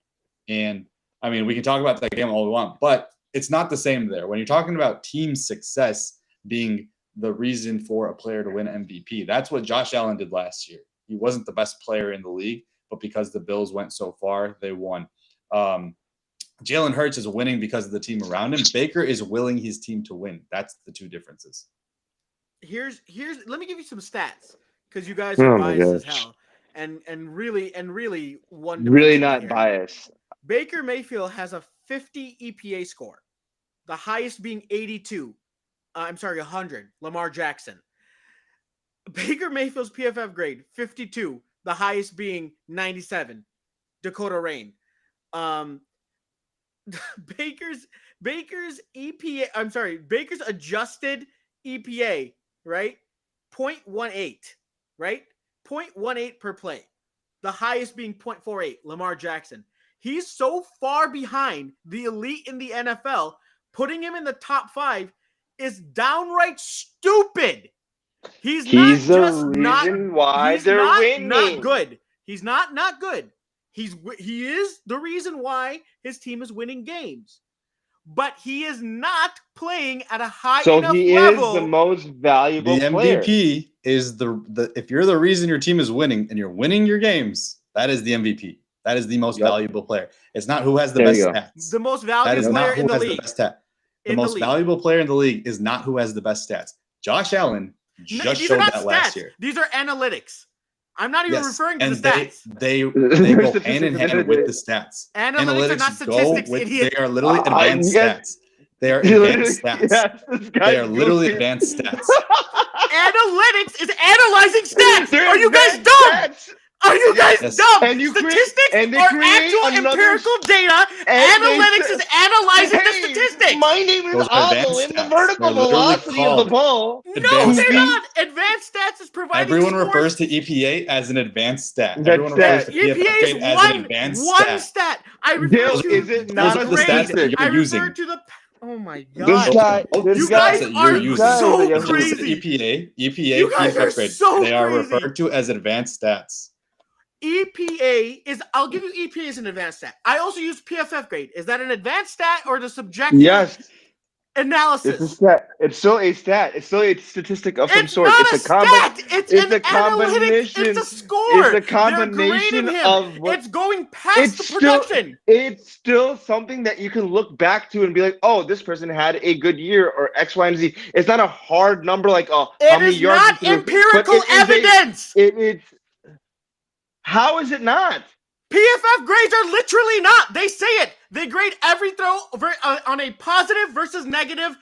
And I mean, we can talk about that game all we want, but it's not the same there. When you're talking about team success being the reason for a player to win MVP, that's what Josh Allen did last year. He wasn't the best player in the league, but because the Bills went so far, they won. Jalen Hurts is winning because of the team around him. Baker is willing his team to win. That's the 2 differences. Here's let me give you some stats because you guys are biased as hell, and really one really not biased. Baker Mayfield has a 50 EPA score, the highest being 82. 100. Lamar Jackson. Baker Mayfield's PFF grade 52, the highest being 97. Dakota Rain. Baker's EPA. Baker's adjusted EPA, right? 0.18, right? 0.18 per play. The highest being 0.48. Lamar Jackson. He's so far behind the elite in the NFL, putting him in the top 5 is downright stupid. He's the reason why they're winning. Not good. He's not good. He is the reason why his team is winning games. But he is not playing at a high enough level. So he is the most valuable player. The MVP is the if you're the reason your team is winning and you're winning your games, that is the MVP. That is the most valuable player. It's not who has the best stats. The most valuable player in the league. The most valuable player in the league is not who has the best stats. Josh Allen just showed that last year. These are analytics. I'm not even referring to the stats. They go hand in hand with the stats. Analytics are not statistics, idiot. They are literally advanced stats. They are advanced stats. They are literally advanced stats. Analytics is analyzing stats. Are you guys dumb? Are you guys Yes. dumb? And you create- Statistics and they are create actual another- empirical data. and they Analytics say- is analyzing the Hey, statistics. My name is Those are advanced Avo, and the stats. vertical They're literally velocity of the called ball. No, advanced they're stats. not. Advanced stats is providing Everyone scores. refers to EPA as an advanced stat. That's Everyone refers stat. to PFF EPA is grade as an advanced one stat. stat. I refer Dale, to is it the not Those a are the stats that statistic? I you're refer using. to the. Oh my This god! guy, Both this You the guy, guys stats that are you're using. so this guy- Just listen to crazy. EPA, You guys are PFF grade. so They are crazy. referred to as advanced stats. EPA is. I'll give you EPA as an advanced stat. I also use PFF grade. Is that an advanced stat or the subjective Yes, analysis? it's a stat. It's still a stat. It's still a statistic of some It's sort. not It's a a stat. It's it's an a analytic. combination- It's a score. It's a They're combination grading him. of what. It's going past It's the still- production. It's still something that you can look back to and be like, oh, this person had a good year or X, Y, and Z. It's not a hard number like, oh, how It many is yards not he threw. empirical But it is evidence. It's how is it not? PFF grades are literally not. They say it. They grade every throw on a positive versus negative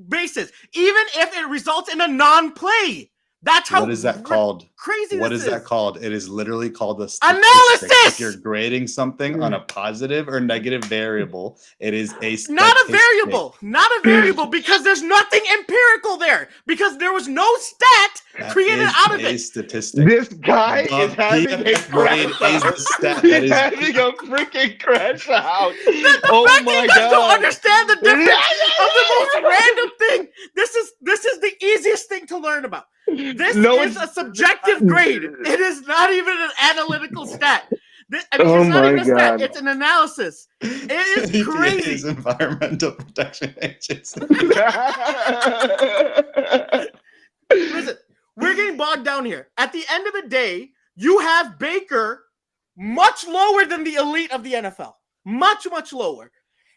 basis, even if it results in a non-play. That's how What is that called? crazy What this is that called? It is literally called a Analysis! statistic. If you're grading something on a positive or negative variable, it is a Not a statistic. variable. Not a variable because there's nothing empirical there. Because there was no stat That created is out of a it. statistic. This guy The is having a PFF grade crash is the out. stat He's that is- having a freaking crash out. The Oh fact that my you guys don't god. understand the difference of the most random thing. This is the easiest thing to learn about. This No, is it's- a subjective grade. It is not even an analytical stat. I mean, Oh it's not my even a stat. God. It's an analysis. It is EPA crazy. is Environmental Protection Agency. Listen, we're getting bogged down here. At the end of the day, you have Baker much lower than the elite of the NFL. Much, much lower.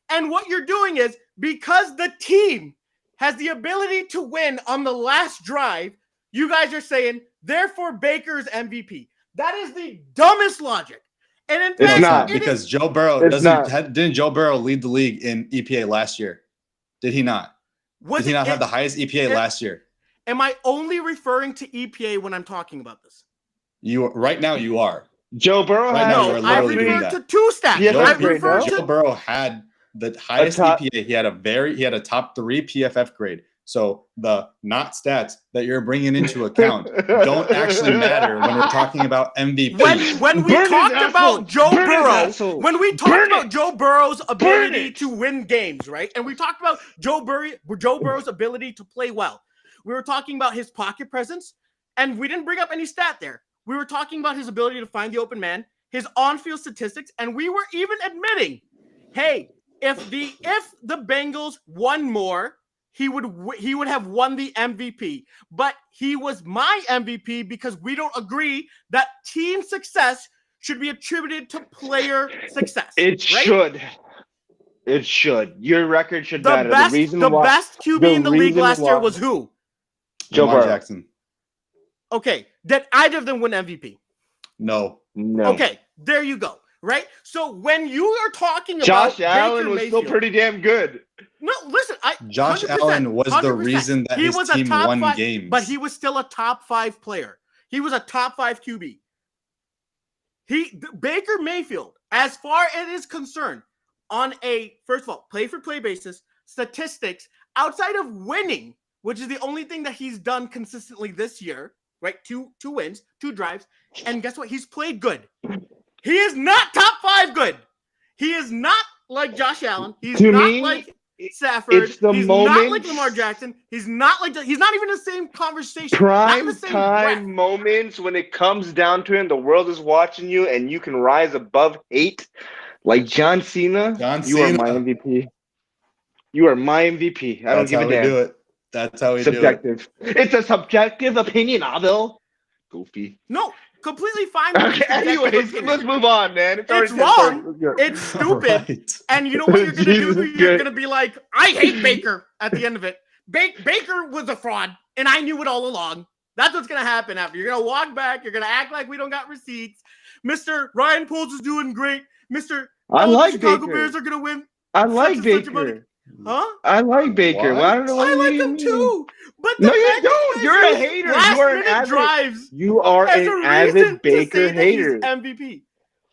And what you're doing is because the team has the ability to win on the last drive, you guys are saying, therefore, Baker's MVP. That is the dumbest logic. And in It's fact, not, it because is, Joe Burrow It's not. didn't Joe Burrow lead the league in EPA last year? Did he not? was Did he not it- have the highest EPA it- last year? Am I only referring to EPA when I'm talking about this? You right now you are. Joe Burrow Right had now, you No, are I literally doing referred that. to two stats. Yeah, Joe, I that's right referred now. Joe to Burrow had the highest top- EPA. He had a top 3 PFF grade. So the not stats that you're bringing into account don't actually matter when we're talking about MVP. when we Burn his talked asshole. about Joe Burn his Burrow, asshole. when we talked Burn about it. Joe Burrow's ability it. to win games, right? And we talked about Joe Burrow's ability to play well. We were talking about his pocket presence, and we didn't bring up any stat there. We were talking about his ability to find the open man, his on-field statistics, and we were even admitting, hey, if the Bengals won more, he would have won the MVP. But he was my MVP because we don't agree that team success should be attributed to player success. It right? should. It should. Your record should The matter. best, the reason the why best QB the in the league reason last year why- was who? Joe Lamar Burrow. Jackson. Okay, did either of them win MVP? No. No. Okay, there you go. Right. So when you are talking Josh about Allen Baker was Mayfield, still pretty damn good. No, listen, Josh 100%, Allen was the 100%. reason that He his was a team top won five- games. but he was still a top 5 player. He was a top 5 QB. Baker Mayfield, as far as it is concerned, on a first of all play-for-play basis, statistics outside of winning, which is the only thing that he's done consistently this year, right? Two wins, 2 drives, and guess what? He's played good. He is not top 5 good. He is not like Josh Allen. He's To not me, like Stafford. it's the He's not like moments- Lamar Jackson. He's not like he's not even in the same conversation. Not in Prime the same time breath. moments when it comes down to it, the world is watching you, and you can rise above hate, like John Cena. John you are Cena. my MVP. You are my MVP. I don't That's give how a we damn. do it. That's how we do it. Subjective. It's a subjective opinion, Abel. Goofy. No, completely fine. with Okay, the subjective anyways, opinion. let's move on, man. It's already wrong. Let's go. It's stupid. Right. And you know what you're gonna do? Jesus You're Christ. gonna be like, I hate Baker at the end of it. Baker was a fraud, and I knew it all along. That's what's gonna happen after. You're gonna walk back. You're gonna act like we don't got receipts. Mr. Ryan Poles is doing great. Mr. I the like Chicago Baker. Bears are gonna win. I like such and such a money. Baker. Huh? I like Baker. Well, I don't know what I like you him mean. too. But No, the you fact that don't. guys You're a use hater. You last are an minute avid. drives You are as an a avid reason Baker to say hater. that he's MVP.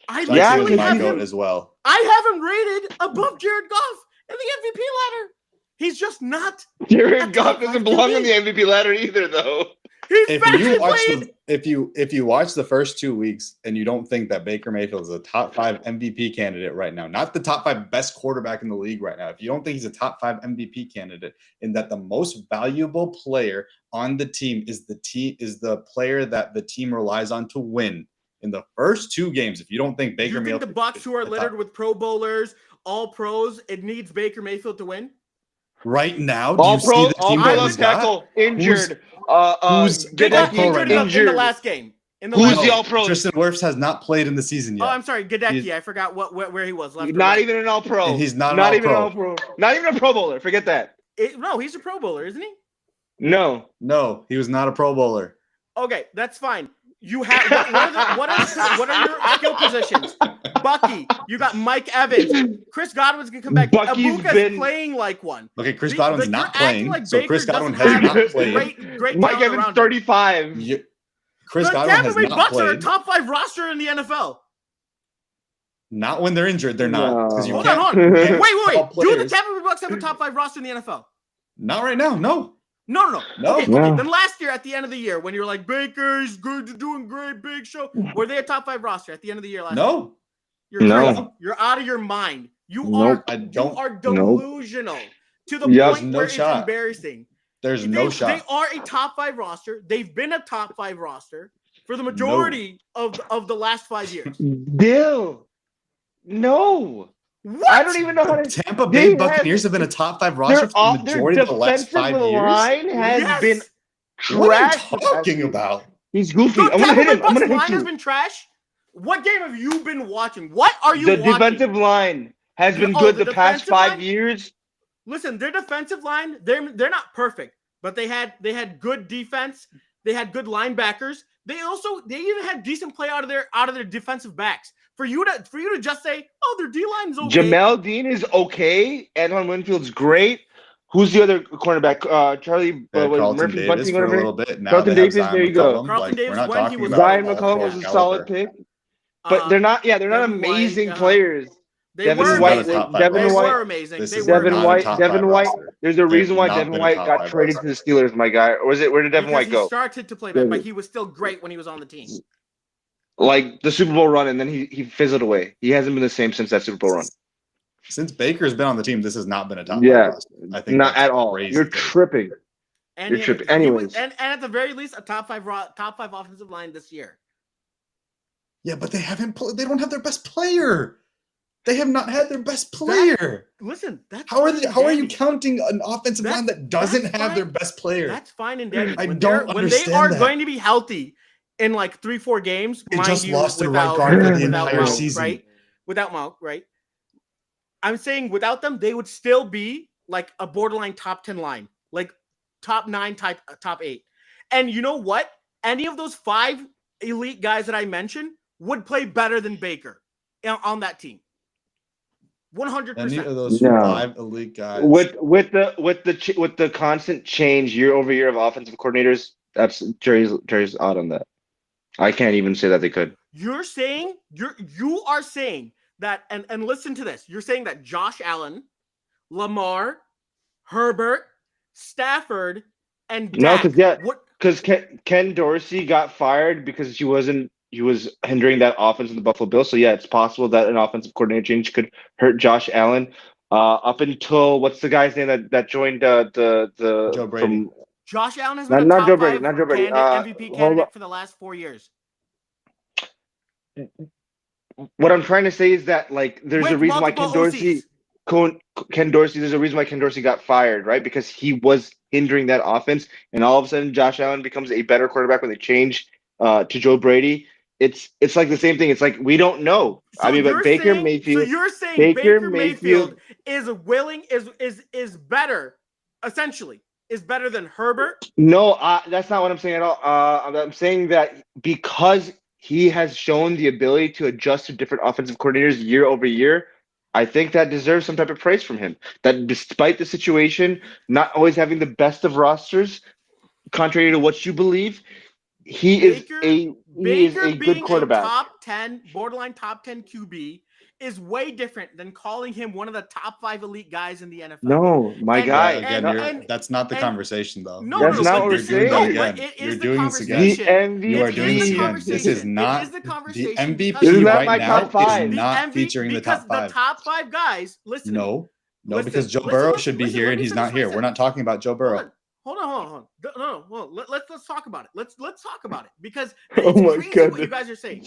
I Chucky was literally my have goat him. as well. I have him rated above Jared Goff in the MVP ladder. He's just not. Jared a Goff top doesn't five belong on QB. the MVP ladder either, though. He's If freshly you watch played. if you watch the first 2 weeks and you don't think that Baker Mayfield is a top 5 MVP candidate right now, not the top 5 best quarterback in the league right now, if you don't think he's a top 5 MVP candidate, and that the most valuable player on the team is the player that the team relies on to win in the first 2 games, if you don't think Baker You think Mayfield, the Bucks, who are the littered top- with Pro Bowlers, all pros, it needs Baker Mayfield to win? right now, do All you see pro, the all team pro that left he's got? tackle injured. who's Good all luck pro right injured now? in the Injured. last game. In the Who's last the game. all pro? Tristan Wirfs has not played in the season yet. Oh, I'm sorry, Gadecki. He's- I forgot where he was. Left or Not right. even an all pro. And he's not an not all even pro. an all pro. Not even a pro bowler. Forget that. No, he's a Pro Bowler, isn't he? No. No, he was not a Pro Bowler. Okay, that's fine. You have what are your skill positions? Bucky, you got Mike Evans. Chris Godwin's gonna come back. Bucky's Abuka's been- playing like one. Okay, Chris The- Godwin's like, not you're acting playing, like so Baker Chris Godwin doesn't has have not played. Great Mike talent Evans, around him. 35. Chris The Godwin Tampa has Bay not Bucks are a played. top 5 roster in the NFL. Not when they're injured, they're not. Because you No. Hold can't. on. you can't Wait. call Do the players- Tampa Bay Bucks have a top 5 roster in the NFL? Not right now. No. No. No. Okay, No. then last year at the end of the year, when you're like, Baker's good, doing great, big show, were they a top 5 roster at the end of the year last year? No. You're No. crazy. You're out of your mind. You Nope. are I don't. delusional to the Yep. point No where shot. it's embarrassing. There's They, no they shot. are a top 5 roster. They've been a top 5 roster for the majority of the last 5 years. Dill. No. What? I don't even know how The to. Tampa Bay They Buccaneers have been a top 5 roster for the majority of the last 5 years. line has Yes. been What are trash. you talking about? He's goofy. The I'm gonna Tampa hit Bay him. I'm Bucks gonna line hit has you. been trash. What game have you been watching? What are you The watching? defensive line has been Oh, good the the past defensive 5 line? years. Listen, their defensive line, they're not perfect, but they had good defense. They had good linebackers. They even had decent play out of their defensive backs. For you to just say, oh, their D line's okay. Jamel Dean is okay. Antoine Winfield's great. Who's the other cornerback? Charlie Carlton Murphy Davis Bunting, for a whatever. little bit. Now Carlton they have Davis, Zion there you go. McCollum. Carlton Like, Davis, we're not when he talking was about Zion all McCollum pro was a caliber. solid pick. But Uh, they're not Devin amazing White, players. They Devin were White- amazing. Top five Devin They White- were amazing. This They is were Devin not a amazing. White. top Devin 5 White. roster. There's a They reason have why not Devin been a White top got 5 traded roster. to the Steelers, my guy. Or was it? Where did Devin Because White he go? started to play Yeah. back, but he was still great when he was on the team. Like the Super Bowl run, and then he fizzled away. He hasn't been the same since that Super Bowl run. Since Baker's been on the team, this has not been a top 5 Yeah. roster. I think Not that's at all. crazy. You're tripping. And You're he- tripping. he was- Anyways. and at the very least, a top 5 offensive line this year. Yeah, but they haven't. They don't have their best player. They have not had their best player. Listen, that's How are fine they? and How are you dandy. counting an offensive That's- line that doesn't that's have their fine. best player? That's fine and dandy. I When don't when they understand are that. going to be healthy in like 3-4 games, They mind just you, lost their right without- guard for the without entire Mount, season. right? Without Mount, right? I'm saying without them, they would still be like a borderline top 10 line, like top 9, top 8. And you know what? Any of those 5 elite guys that I mentioned would play better than Baker on that team. 100%. Any of those No. 5 elite guys? With the constant change year over year of offensive coordinators, that's Jerry's out on that. I can't even say that they could. You are saying that, and listen to this. You're saying that Josh Allen, Lamar, Herbert, Stafford, and No, Dak 'cause, yeah, would- Because Ken Dorsey got fired because he was hindering that offense in the Buffalo Bills. So yeah, it's possible that an offensive coordinator change could hurt Josh Allen. Up until what's the guy's name that joined the Joe Brady. Josh Allen has been a Not top Joe Brady, 5 not Joe Brady. MVP Hold candidate on. for the last 4 years. What I'm trying to say is that like there's a With reason why multiple Ken Dorsey, there's a reason why Ken Dorsey got fired, right? Because he was hindering that offense, and all of a sudden Josh Allen becomes a better quarterback when they change to Joe Brady. It's like the same thing. It's like we don't know. So I mean, you're but Baker saying- Mayfield. So you're saying Baker Baker Mayfield is better, essentially, is better than Herbert? No, that's not what I'm saying at all. I'm saying that because he has shown the ability to adjust to different offensive coordinators year over year, I think that deserves some type of praise from him. That despite the situation, not always having the best of rosters, contrary to what you believe, he is a good being quarterback. a top 10, borderline top 10 QB is way different than calling him one of the top 5 elite guys in the NFL. No, my And- guy. and- that's not the and- conversation, though. No, That's no, not but what we're this is- saying. no, Again. but it You're is the doing this again. conversation. The MVP. You are It doing is this the again. This is conversation. not It is the the conversation MVP because- This is not right my now top five. is not featuring the top because 5. the top 5 guys, listen. No, Listen, because Joe listen, Burrow listen, should be listen, here let and me he's finish not my here. We're sentence. not talking about Joe Burrow. Hold on. Let's talk about it. Let's talk about it because Oh it's my crazy what goodness. you guys are saying.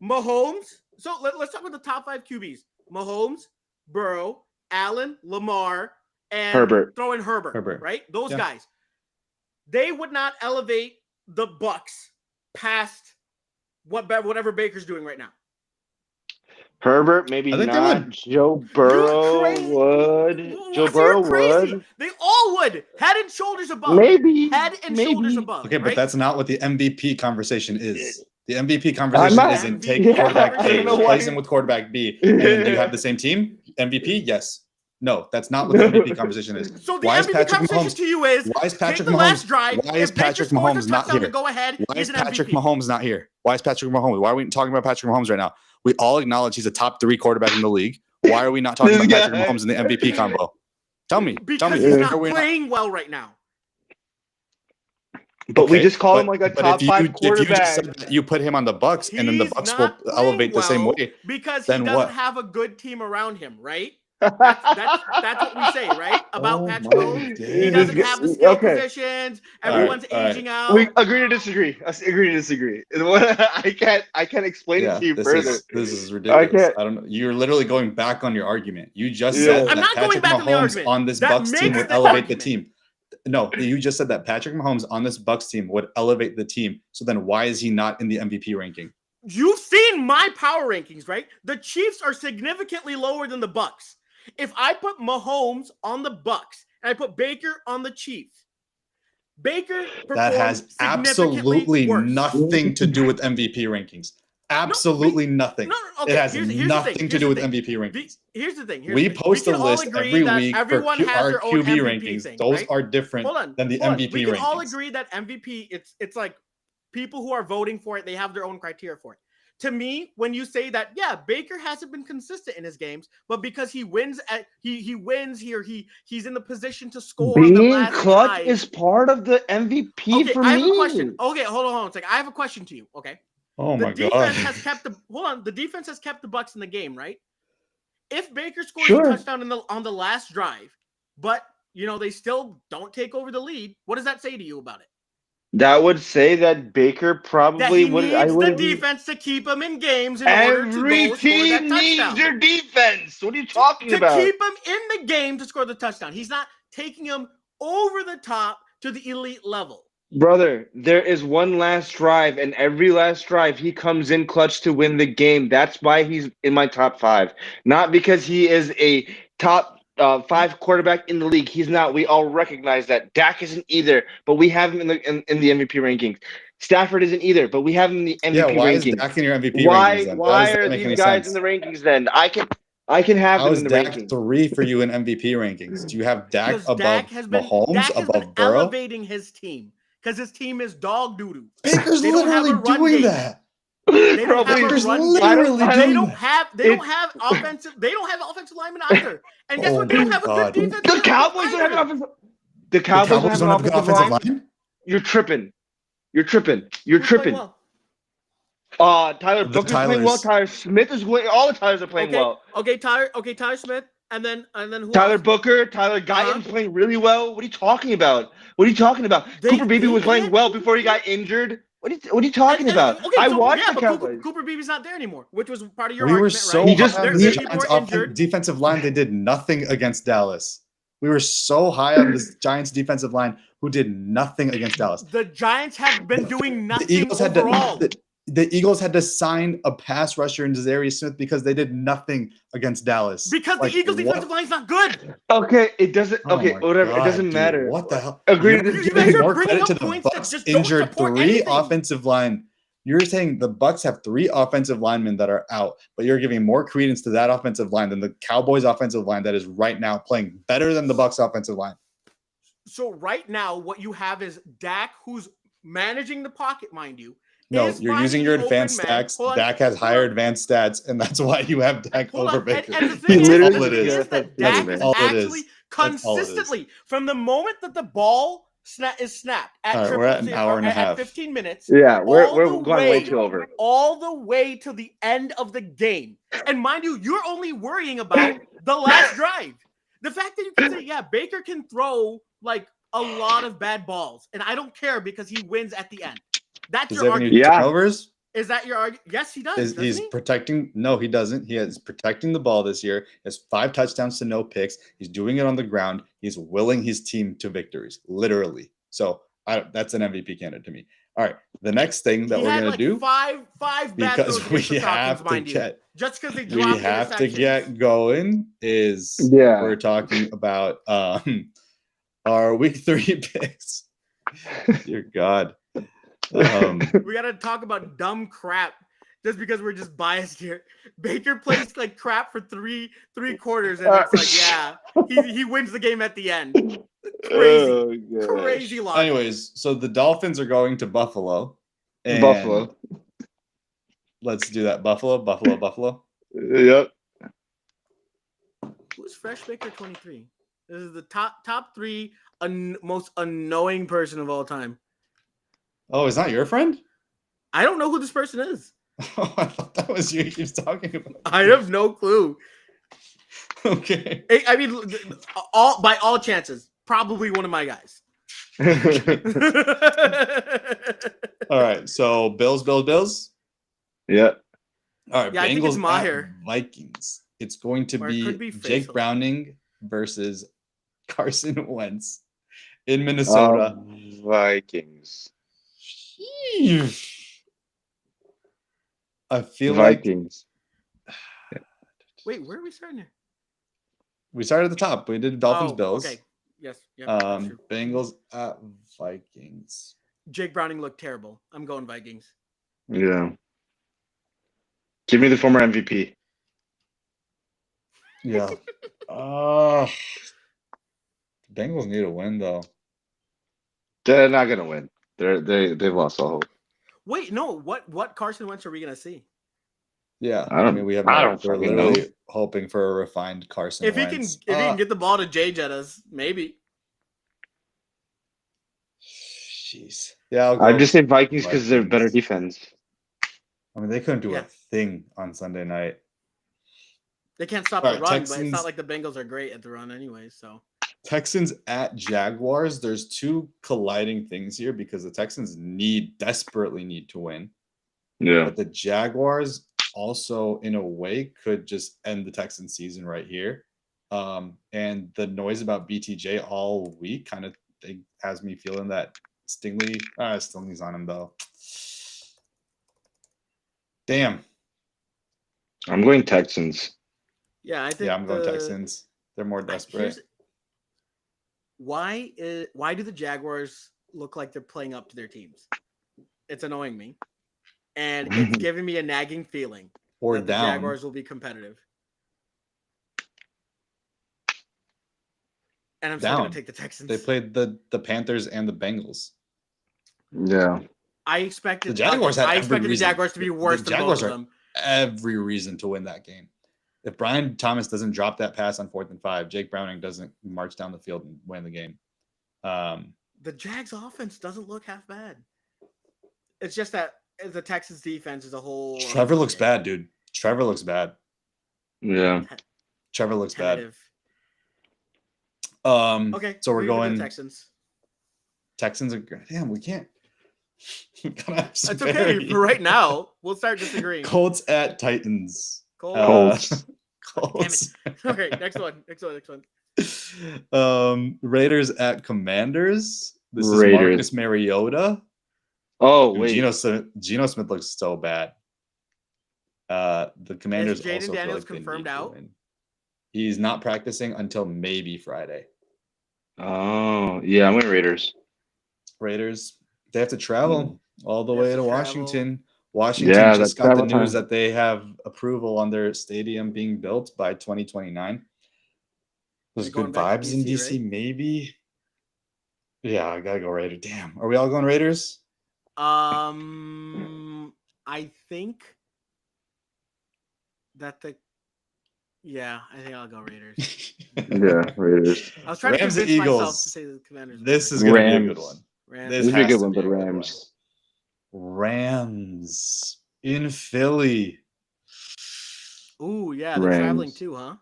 Mahomes. So let's talk about the top 5 QBs: Mahomes, Burrow, Allen, Lamar, and Herbert. Throw in Herbert. Right? Those Yeah. guys. They would not elevate the Bucks past whatever Baker's doing right now. Herbert, maybe I think they not. would. Joe Burrow crazy. would. Well, Joe so Burrow you're crazy. would. They all would. Head and shoulders above. Maybe. Head and maybe. shoulders above. Okay, but right? that's not what the MVP conversation is. The MVP I'm conversation not- isn't take Yeah, quarterback I A, don't know why replace you- him with quarterback B, and then do you have the same team? MVP? Yes. No, that's not what the MVP conversation is. So the Why is MVP Patrick conversation Mahomes? to you is Why is take Patrick the last Mahomes? drive. Why is if Baker Patrick scores a Mahomes not touchdown here? to go ahead, Why he's is an Patrick MVP. Mahomes not here? Why is Patrick Mahomes? Why are we talking about Patrick Mahomes right now? We all acknowledge he's a top 3 quarterback in the league. Why are we not talking This about Patrick guy. Mahomes in the MVP combo? Tell me. Because Tell me. he's Are not we playing well right now. But we Okay, just call but- him like a but top if 5 If you quarterback. just said that you put him on the Bucks, and then the He's Bucks will not playing elevate the same well way. because he Then doesn't what? have a good team around him, right? That's what we say, right? About Oh Patrick my Mahomes. He days. doesn't have the skill Okay. positions. All right, Everyone's all right. aging out. We agree to disagree. Agree to disagree. I can't explain it to you this further. is ridiculous. can't- I don't know. You're literally going back on your argument. You just Yeah. said I'm that not going Patrick back on the Mahomes argument. on this That Bucks team makes would the elevate the argument. team. No, you just said that Patrick Mahomes on this Bucks team would elevate the team. So then why is he not in the MVP ranking? You've seen my power rankings, right? The Chiefs are significantly lower than the Bucks. If I put Mahomes on the Bucks and I put Baker on the Chiefs, Baker That has performed absolutely significantly worse. nothing to do with MVP rankings. Absolutely nothing. No, okay, It has here's the thing, nothing to here's do the with thing. MVP rankings. Here's the thing. We post a can all list agree every that week for everyone has our their own QB MVP rankings. thing, Those right? are different Hold on, than the hold on. MVP We can rankings. all agree that MVP, it's like people who are voting for it, they have their own criteria for it. To me, when you say that, yeah, Baker hasn't been consistent in his games, but because he wins he wins here, he's in the position to score on the Being last clutch drive. is part of the MVP Okay, for I me. have a question. Okay, hold on a second. I have a question to you. Okay. Oh The my defense god. has kept the defense has kept the Bucks in the game, right? If Baker scores Sure. a touchdown on the last drive, but they still don't take over the lead, what does that say to you about it? That would say that Baker That probably he would. needs I the would. defense to keep him in games in order to Every go score that team needs touchdown. their defense. What are you talking To about? keep him in the game to score the touchdown. He's not taking him over the top to the elite level. Brother, there is one last drive, and every last drive he comes in clutch to win the game. That's why he's in my top 5. Not because he is a top 5 quarterback in the league. He's not. We all recognize that. Dak isn't either, but we have him in the MVP rankings. Stafford isn't either, but we have him in the MVP Yeah, why rankings. is Dak in your MVP Why rankings then? why That are doesn't make any these guys sense. in the rankings then? I can have How them is in the Dak rankings. 3 for you in MVP rankings? Do you have Dak Because above Dak has been Burrow? elevating his team because his team is dog doo-doo. Baker's They don't have literally a run doing game. that. They don't Probably. have a Baker's run game. literally I They doing don't that. have offensive. They don't have offensive linemen either. And guess Oh what? They don't my have a God. good defense. The Cowboys don't have an either. offensive. The The Cowboys Cowboys don't have don't an have a good offensive offensive line. line? You're tripping. You're tripping. You're Who's playing tripping. well? Tyler The Booker's playing well. Tylers. Tyler Smith is playing. All the Tylers are playing Okay, well. okay, Tyler Smith, and then who? Tyler else? Booker, Tyler Guyton's playing really well. What are you talking about? What are you talking about? They- Cooper Beebe they was playing can't- well before he got injured. What are you talking about? Okay, I so, watched yeah, the but Cowboys. Cooper Beebe's not there anymore, which was part of your We were argument, so right? He just- high on he- the people Giants' are injured. defensive line. They did nothing against Dallas. We were so high on the Giants' defensive line who did nothing against Dallas. The Giants have been doing nothing The Eagles had overall. to. The Eagles had to sign a pass rusher in Zarius Smith because they did nothing against Dallas. because Like, the Eagles' what? defensive line's not good. Okay, it doesn't. Oh Okay, my whatever. God, it doesn't dude, matter. What the hell? Agree You're to You giving guys are more bringing credit up to the points that Bucks just don't injured support 3 anything. offensive line You're saying the Bucks have 3 offensive linemen that are out, but you're giving more credence to that offensive line than the Cowboys offensive line that is right now playing better than the Bucks offensive line. So right now, what you have is Dak, who's managing the pocket, mind you. No, is you're finding using your the open advanced man. stats. Hold on, Dak has hold higher on. advanced stats, and that's why you have Dak Hold over on. Baker. And the He thing is, literally the thing just is that that's Dak it. is That's all it actually is. That's all it is. consistently from the moment that the ball is snapped at All right, triple we're at an hour and a at half. 15 minutes. Yeah, we're all we're the going way way- too over. all the way to the end of the game. And mind you, you're only worrying about the last drive. The fact that you can say, yeah, Baker can throw like a lot of bad balls, and I don't care because he wins at the end. That's Does your he have any argument. Yeah. turnovers? Is that your argument? Yes, he does. He's Doesn't he? protecting. No, he doesn't. He is protecting the ball this year. He has 5 touchdowns to no picks. He's doing it on the ground. He's willing his team to victories, literally. So that's an MVP candidate to me. All right, the next thing that He we're had gonna like do five bad because throws we against the Falcons, have to mind you. get Just because they we dropped have to interceptions. get going is Yeah. we're talking about our week 3 picks. Dear God. We gotta talk about dumb crap just because we're just biased here. Baker plays like crap for three quarters, and it's like, yeah, he wins the game at the end. Crazy, Oh, gosh. crazy logic. Anyways, so the Dolphins are going to Buffalo. And Buffalo. Let's do that. Buffalo. Yep. Who's Fresh Baker 23? This is the top 3 most annoying person of all time. Oh, is that your friend? I don't know who this person is. Oh, I thought that was you he keeps talking about. I have no clue. Okay. I mean, by all chances, probably one of my guys. All right. So Bills. Yeah. All right. Yeah, I think it's Bengals Maher. at Vikings. It's going to Or it could be be Jake Faisal. Browning versus Carson Wentz in Minnesota. Vikings. I feel like Vikings. Wait, where are we starting here? we started at the top. We did Dolphins, Bills. Okay. Yes. Yeah, that's true. Bengals at Vikings. Jake Browning looked terrible. I'm going Vikings. Yeah. Give me the former MVP. Yeah. Bengals need a win though. They're not gonna win. They've lost all hope. Wait, no. What Carson Wentz are we gonna see? Yeah. I don't- we have. I don't We're fucking literally know. hoping for a refined Carson. If he can get the ball to Jay Jettas, maybe. Jeez. Yeah. I'll I go just say Vikings because they're better Vikings. defense. I mean, they couldn't do Yeah. a thing on Sunday night. They can't stop All the right, run, but it's Texans- not like the Bengals are great at the run anyway. So Texans at Jaguars. There's 2 colliding things here because the Texans desperately need to win. Yeah. But the Jaguars also, in a way, could just end the Texans season right here. And the noise about BTJ all week kind of has me feeling that Stingley's on him though. Damn. I'm going Texans. yeah, I think. Yeah, I'm going Texans. They're more desperate. Here's- Why do the Jaguars look like they're playing up to their teams? It's annoying me, and it's giving me a nagging feeling Or that the down. Jaguars will be competitive. And I'm still Down. going to take the Texans. They played the Panthers and the Bengals. Yeah. I expected The Jaguars had I every expected the reason. Jaguars to be The worse than Jaguars both are- of them. Every reason to win that game. If Brian Thomas doesn't drop that pass on 4th and 5, Jake Browning doesn't march down the field and win the game. The Jags offense doesn't look half bad. It's just that the Texans defense is a whole. Trevor looks bad, dude. Trevor looks bad. Yeah. Trevor looks bad. Tentative. Okay, So we're leave it to the going Texans. Texans are damn. We can't. We gotta have some It's okay parity. for right now. We'll start disagreeing. Colts at Titans. Cole. Colts. Colts. Okay, next one. Raiders at Commanders. This is Raiders. Marcus Mariota. Oh, Dude, wait. Geno Smith looks so bad. The Commanders Jaden also feel Daniels like they confirmed need to out? win. He's not practicing until maybe Friday. Oh, yeah. I'm going Raiders. Raiders, they have to travel all the They have way to to travel. Washington. Washington Yeah, just that's got the travel news time. that they have approval on their stadium being built by 2029. There's You're good going back to vibes in DC, DC, right? maybe. Yeah, I gotta go Raiders. Damn, are we all going Raiders? I think that I think I'll go Raiders. Yeah, Raiders. I was trying to Rams and convince myself Eagles. to say the Commanders. This is but gonna be a good Rams. one. Rams. This This would be a has good to one, be but a good one. Rams. Rams in Philly. Ooh, yeah, they're traveling Rams. too, huh?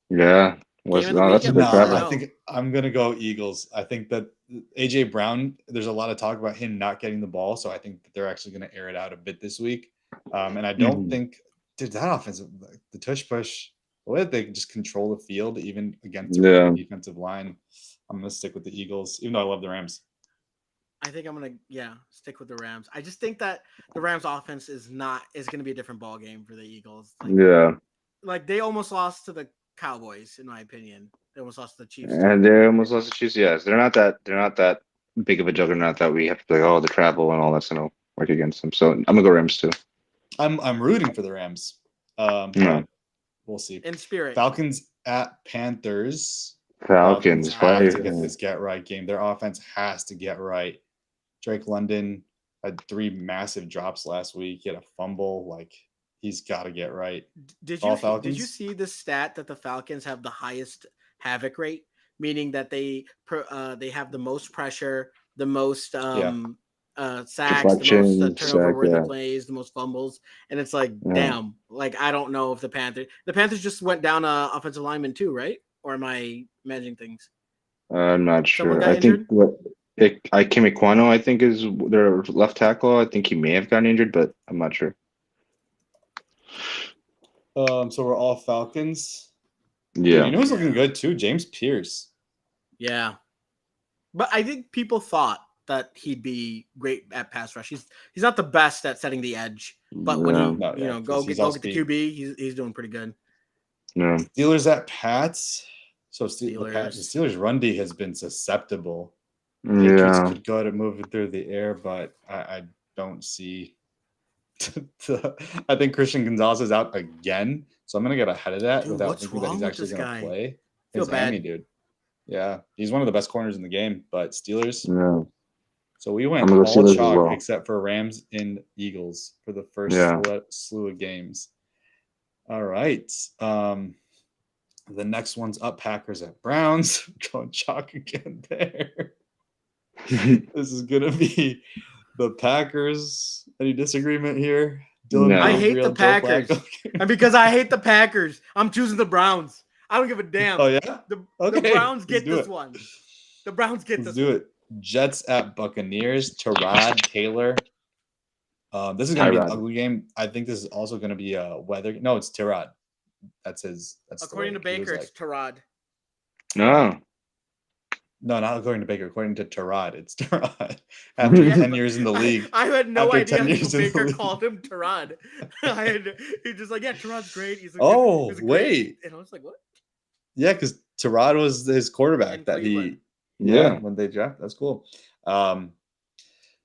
Yeah. Game of the No, that's a weekend, good let's No, let travel. I know. think I'm gonna go Eagles. I think that AJ Brown, there's a lot of talk about him not getting the ball, so I think that they're actually gonna air it out a bit this week. And I don't Mhm. think, dude, that offense, the tush push, the way that they can just control the field even against a Yeah. really defensive line. I'm gonna stick with the Eagles, even though I love the Rams. I think I'm gonna stick with the Rams. I just think that the Rams offense is gonna be a different ball game for the Eagles. Yeah. Like they almost lost to the Cowboys, in my opinion. They almost lost to the Chiefs too. And they almost lost the Chiefs. Yes, they're not that big of a juggernaut that we have to be like, oh, the travel and all that's gonna work against them. So I'm gonna go Rams too. I'm rooting for the Rams, Yeah. but we'll see. In spirit. Falcons at Panthers. Falcons. have to Fire. get this get right game. Their offense has to get right. Drake London had 3 massive drops last week. He had a fumble. Like he's got to get right. Did All you Falcons? see the stat that the Falcons have the highest havoc rate, meaning that they have the most pressure, the most sacks, the most Deflection, turnover sack, worthy yeah. plays, the most fumbles, and it's like, Yeah. damn, like I don't know if the Panthers just went down offensive lineman too, right? Or am I imagining things? I'm not Someone sure. got I think injured? Ikeme Ekwonu, I think, is their left tackle. I think he may have gotten injured, but I'm not sure. So we're all Falcons. Dude, Yeah. you know who's looking good too? James Pierce. Yeah, but I think people thought that he'd be great at pass rush. He's not the best at setting the edge, but when Yeah. he No, yeah, go 'cause get he's all the speed. QB, he's doing pretty good. Yeah. Steelers at Pats. So the Steelers. Steelers run D has been susceptible. Patriots Yeah. could go to move it through the air, but I don't see. I think Christian Gonzalez is out again, so I'm gonna get ahead of that Dude, without what's thinking that wrong he's with actually this gonna guy? play. Feel It's Hammy, bad. dude. Yeah, he's one of the best corners in the game, but Steelers. Yeah. So we went I'm gonna go all Steelers as chalk well. except for Rams and Eagles for the first Yeah. slew of games. All right. The next one's up Packers at Browns. Going chalk again there. This is gonna be the Packers. Any disagreement here? Dylan No. I Gabriel, hate the Joe Packers. Flacco. And because I hate the Packers, I'm choosing the Browns. I don't give a damn. Oh yeah. The Okay, Browns let's get do this it. one. The Browns get Let's this do one. it. Jets at Buccaneers. Tyrod Taylor. This is gonna be an Tyrod. ugly game. I think this is also gonna be a weather. No, it's Tyrod. That's his. That's According to the way he was Baker, it's Tyrod. No. No, not according to Baker. According to Tyrod, it's Tyrod. After Yeah, 10 but years in the league. I had no After idea 10 years until in the Baker league. called him Tyrod. He's just like, yeah, Tyrod's great. He's a Oh, he's a great-" wait. And I was like, what? Yeah, because Tyrod was his quarterback In that Cleveland. Yeah. when they draft. That's cool.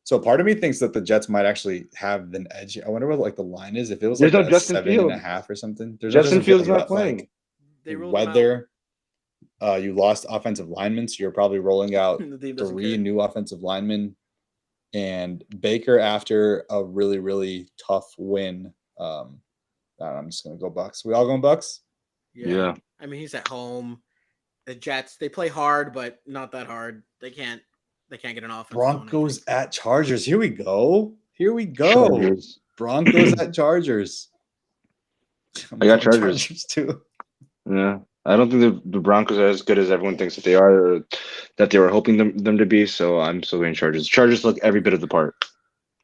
So part of me thinks that the Jets might actually have an edge. I wonder what like the line is. If it was There's like no a Justin 7.5 Fields. or something. There's no Justin Fields Fields, not but, like, playing. They ruled him out. weather. You lost offensive linemen, so you're probably rolling out The team doesn't 3 care. new offensive linemen. And Baker, after a really, really tough win, I'm just gonna go Bucks. We all going Bucks? Yeah. I mean, he's at home. The Jets, they play hard, but not that hard. They can't get an offense. going, I Broncos think. at Chargers. Here we go. Here we go. Chargers. Broncos at Chargers. I got going Chargers. too. Yeah. I don't think the Broncos are as good as everyone thinks that they are, or that they were hoping them to be. So I'm still going Chargers. Chargers look every bit of the part.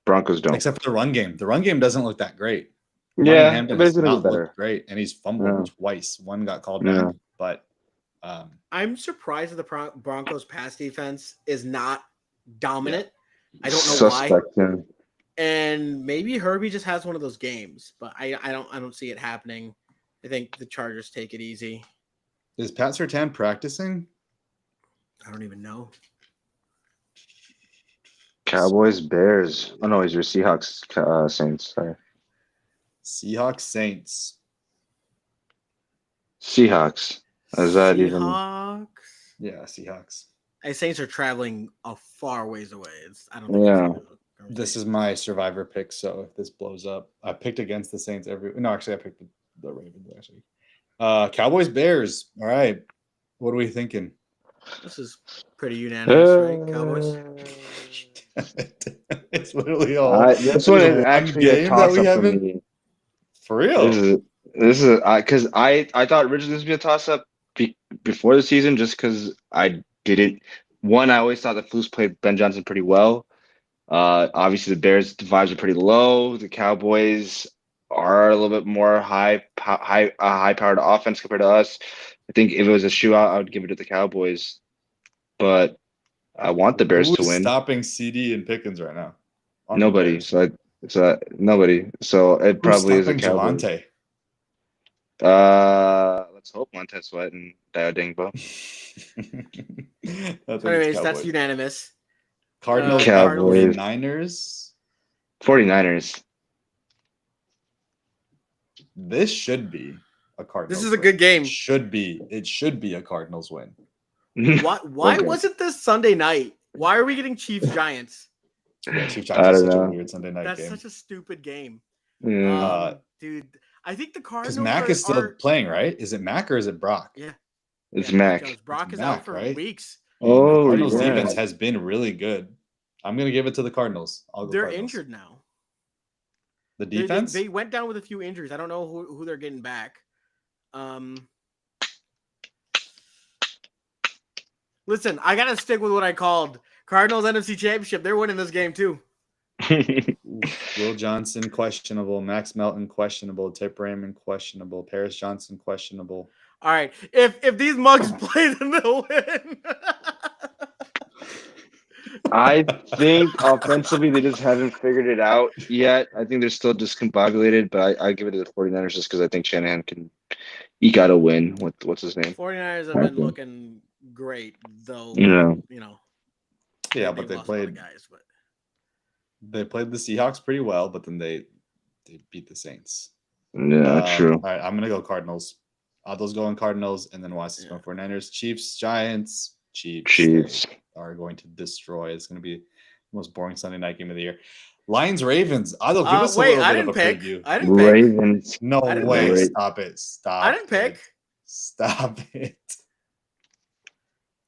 Broncos don't. Except for the run game. The run game doesn't look that great. Yeah, Ryan Hampton but has it's gonna not get better. looked great, and he's fumbled Yeah. twice. One got called Yeah. back, but I'm surprised that the Broncos pass defense is not dominant. I don't know why. Suspect, yeah. And maybe Herbie just has one of those games, but I don't see it happening. I think the Chargers take it easy. is Pat Surtain practicing? I don't even know. Cowboys, Bears. Oh no, it's your Seahawks, Saints. Sorry, Seahawks, Saints. Seahawks. Is that even? Seahawks. Yeah, Seahawks. Hey, Saints are traveling a far ways away. I don't think Yeah. it's even a This is my survivor pick, so if this blows up, I picked against the Saints No, actually, I picked the Ravens. Actually, Cowboys, Bears. All right, what are we thinking? This is pretty unanimous, right? Cowboys. It's literally all. This one is one actually a game that we toss-up for haven't me. for real. This is because I thought originally this would be a toss-up before the season, just because I didn't. One, I always thought the Flus played Ben Johnson pretty well. Obviously the Bears vibes are pretty low. The Cowboys are a little bit more high-powered offense compared to us. I think if it was a shootout, I would give it to the Cowboys, but I want the Bears to Who's win. stopping CD and Pickens right now? On the Nobody. Bears. So nobody. So it Who's probably is a stopping Cowboys. Javante? Let's hope Montez Sweat and Diodingbo. So anyways, that's unanimous. Cardinals, Cowboys. 49ers. 49ers. This should be a Cardinals. This is a good game. It should be a Cardinals win. Why Okay. wasn't this Sunday night? Why are we getting Chiefs Giants? Yeah, Chiefs I Giants is don't such know. a weird Sunday night That's game. such a stupid game. Yeah. Dude, I think the Cardinals Because Mac is still are- playing, right? Is it Mac or is it Brock? Yeah. It's Yeah, Mac. Jones. Brock It's is Mac, out for right? weeks. Oh, Cardinals yeah. defense has been really good. I'm gonna give it to the Cardinals. I'll go They're Cardinals. injured now. The They- defense. They went down with a few injuries. I don't know who they're getting back. Listen, I gotta stick with what I called Cardinals NFC Championship. They're winning this game too. Oof. Will Johnson questionable. Max Melton questionable. Tip Raymond questionable. Paris Johnson questionable. All right, if these mugs play, then they'll win. I think offensively they just haven't figured it out yet. I think they're still discombobulated, but I give it to the 49ers just because I think Shanahan can eke out a win with what's his name. 49ers have been looking great, though. Yeah. Yeah, they've but they lost a lot of played. guys, but They played the Seahawks pretty well, but then they beat the Saints. Yeah, true. All right, I'm gonna go Cardinals. Aldo's going Cardinals, and then Wes is going 49ers. Chiefs, Giants. Chiefs. They are going to destroy. It's going to be the most boring Sunday night game of the year. Lions, Ravens. Aldo, give us a wait, little I bit didn't of a pick. preview. I didn't pick. Ravens. No I didn't way! pick. Stop it! Stop! I didn't pick. it. Stop it!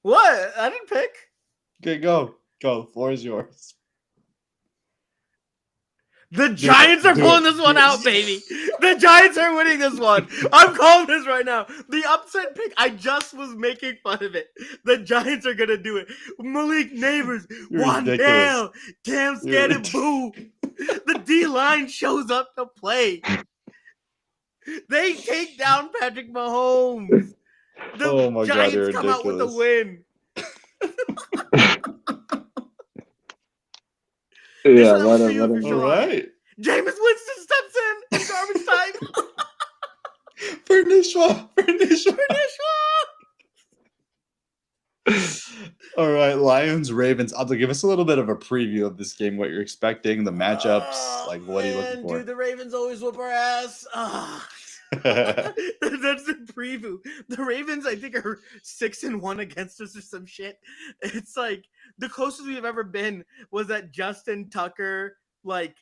What? I didn't pick. Okay, go. The floor is yours. The Giants are pulling this one out, baby. The Giants are winning this one. I'm calling this right now. The upset pick, I just was making fun of it. The Giants are going to do it. Malik Neighbors, You're 1-0. ridiculous. Cam You're scared and boo. The D-line shows up to play. They take down Patrick Mahomes. The Oh my God, Giants you're come out with the ridiculous. win. Yeah, This is let for him. you Let for him. sure. All right. Jameis Winston steps in garbage time. Fernishwa. All right, Lions, Ravens. Aldo, give us a little bit of a preview of this game. What you're expecting, the matchups, like what are you looking for? Dude, the Ravens always whoop our ass. That's the preview. The Ravens, I think, are 6-1 against us or some shit. It's like the closest we've ever been was that Justin Tucker like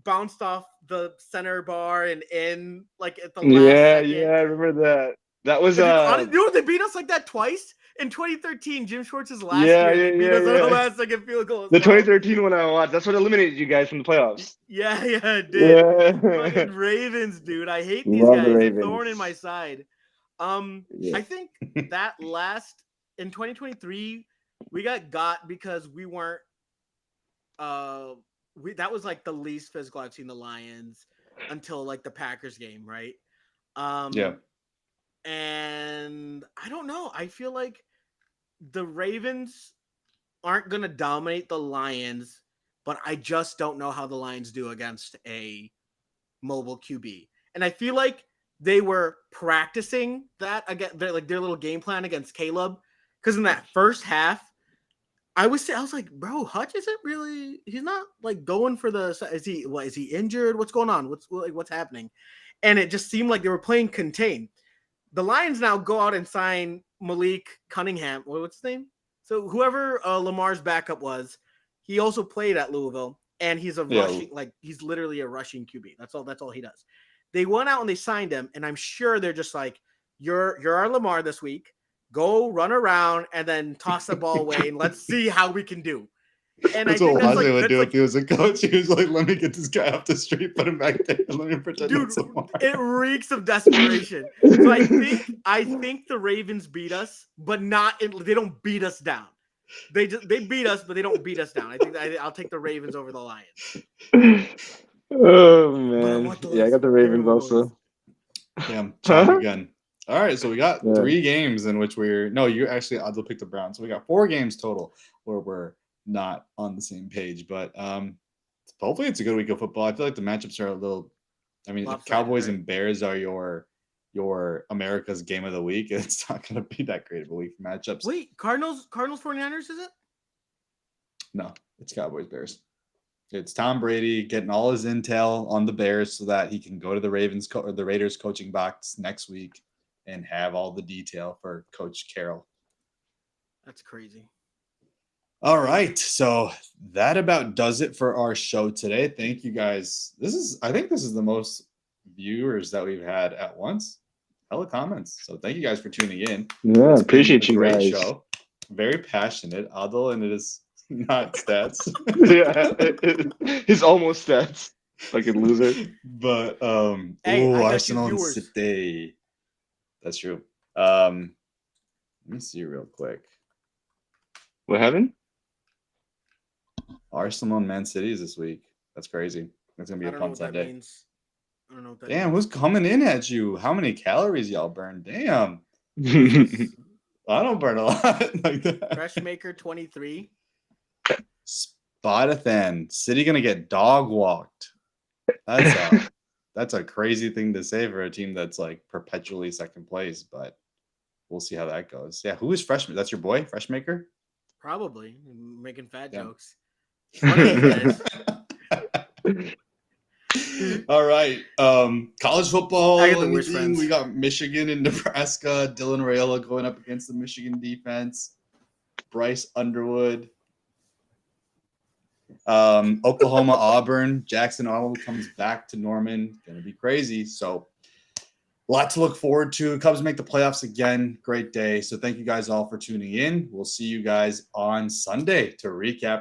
bounced off the center bar and in like at the last second. I remember that. That was You know, they beat us like that twice in 2013. Jim Schwartz's last Yeah, year. They beat yeah, us on the yeah. last second field goal. as the well. 2013 one I watched. That's what eliminated you guys from the playoffs. Yeah, it did. Yeah. Fucking Ravens, dude. I hate these Love the guys. A Ravens. thorn in my side. Yeah. I think that last in 2023, we got because we weren't. That was like the least physical I've seen the Lions until like the Packers game, right? Yeah. And I don't know. I feel like the Ravens aren't gonna dominate the Lions, but I just don't know how the Lions do against a mobile QB. And I feel like they were practicing that again, their little game plan against Caleb. Because in that first half, I was like, bro, Hutch isn't really. He's not like going for the. Is he? What is he injured? What's going on? What's happening? And it just seemed like they were playing contain. The Lions now go out and sign Malik Cunningham. What's his name? So whoever Lamar's backup was, he also played at Louisville, and he's a rushing, like he's literally a rushing QB. That's all he does. They went out and they signed him, and I'm sure they're just like, you're our Lamar this week. Go run around and then toss the ball away, and let's see how we can do. And That's I think what that's Wazzy would like, do if he was a coach. He was like, "Let me get this guy off the street, put him back there, and let me pretend dude, it's Lamar." it reeks of desperation. So I think the Ravens beat us, but they don't beat us down. They beat us, but they don't beat us down. I think I'll take the Ravens over the Lions. Oh But I man, want yeah, I got the Ravens Bills. also. Damn, chat again. All right, so we got Yeah. 3 games in which you actually Adil picked the Browns. So we got 4 games total where we're not on the same page. But hopefully it's a good week of football. I feel like the matchups are a little. I mean, if Lopsided, Cowboys right? and Bears are your America's game of the week, it's not going to be that great of a week for matchups. Wait, Cardinals 49ers, is it? No, it's Cowboys Bears. It's Tom Brady getting all his intel on the Bears so that he can go to the or the Raiders coaching box next week and have all the detail for Coach Carroll. That's crazy. All right, so that about does it for our show today. Thank you guys. I think this is the most viewers that we've had at once. Hella comments. So thank you guys for tuning in. Yeah, It's been appreciate a you great guys. show. Very passionate, Adil, and it is not stats. Yeah, his almost stats. Fucking loser. But Hey, I got you Arsenal and viewers. City. That's true. Let me see real quick. What happened? Arsenal and Man City is this week. That's crazy. That's gonna be I a don't know fun what that Sunday. means. I don't know what that Damn, means. who's coming in at you? How many calories y'all burn? Damn, I don't burn a lot like that. Freshmaker 23. Spotathan. City gonna get dog walked. That's a crazy thing to say for a team that's like perpetually second place, but we'll see how that goes. Yeah, who is freshman? That's your boy, Freshmaker? Probably making fat Yeah. jokes. One of these guys. All right. College football. I get the wish anything? friends. We got Michigan and Nebraska. Dylan Raiola going up against the Michigan defense. Bryce Underwood. Oklahoma, Auburn. Jackson Arnold comes back to Norman. Gonna be crazy. So a lot to look forward to. Cubs make the playoffs again. Great day. So thank you guys all for tuning in. We'll see you guys on Sunday to recap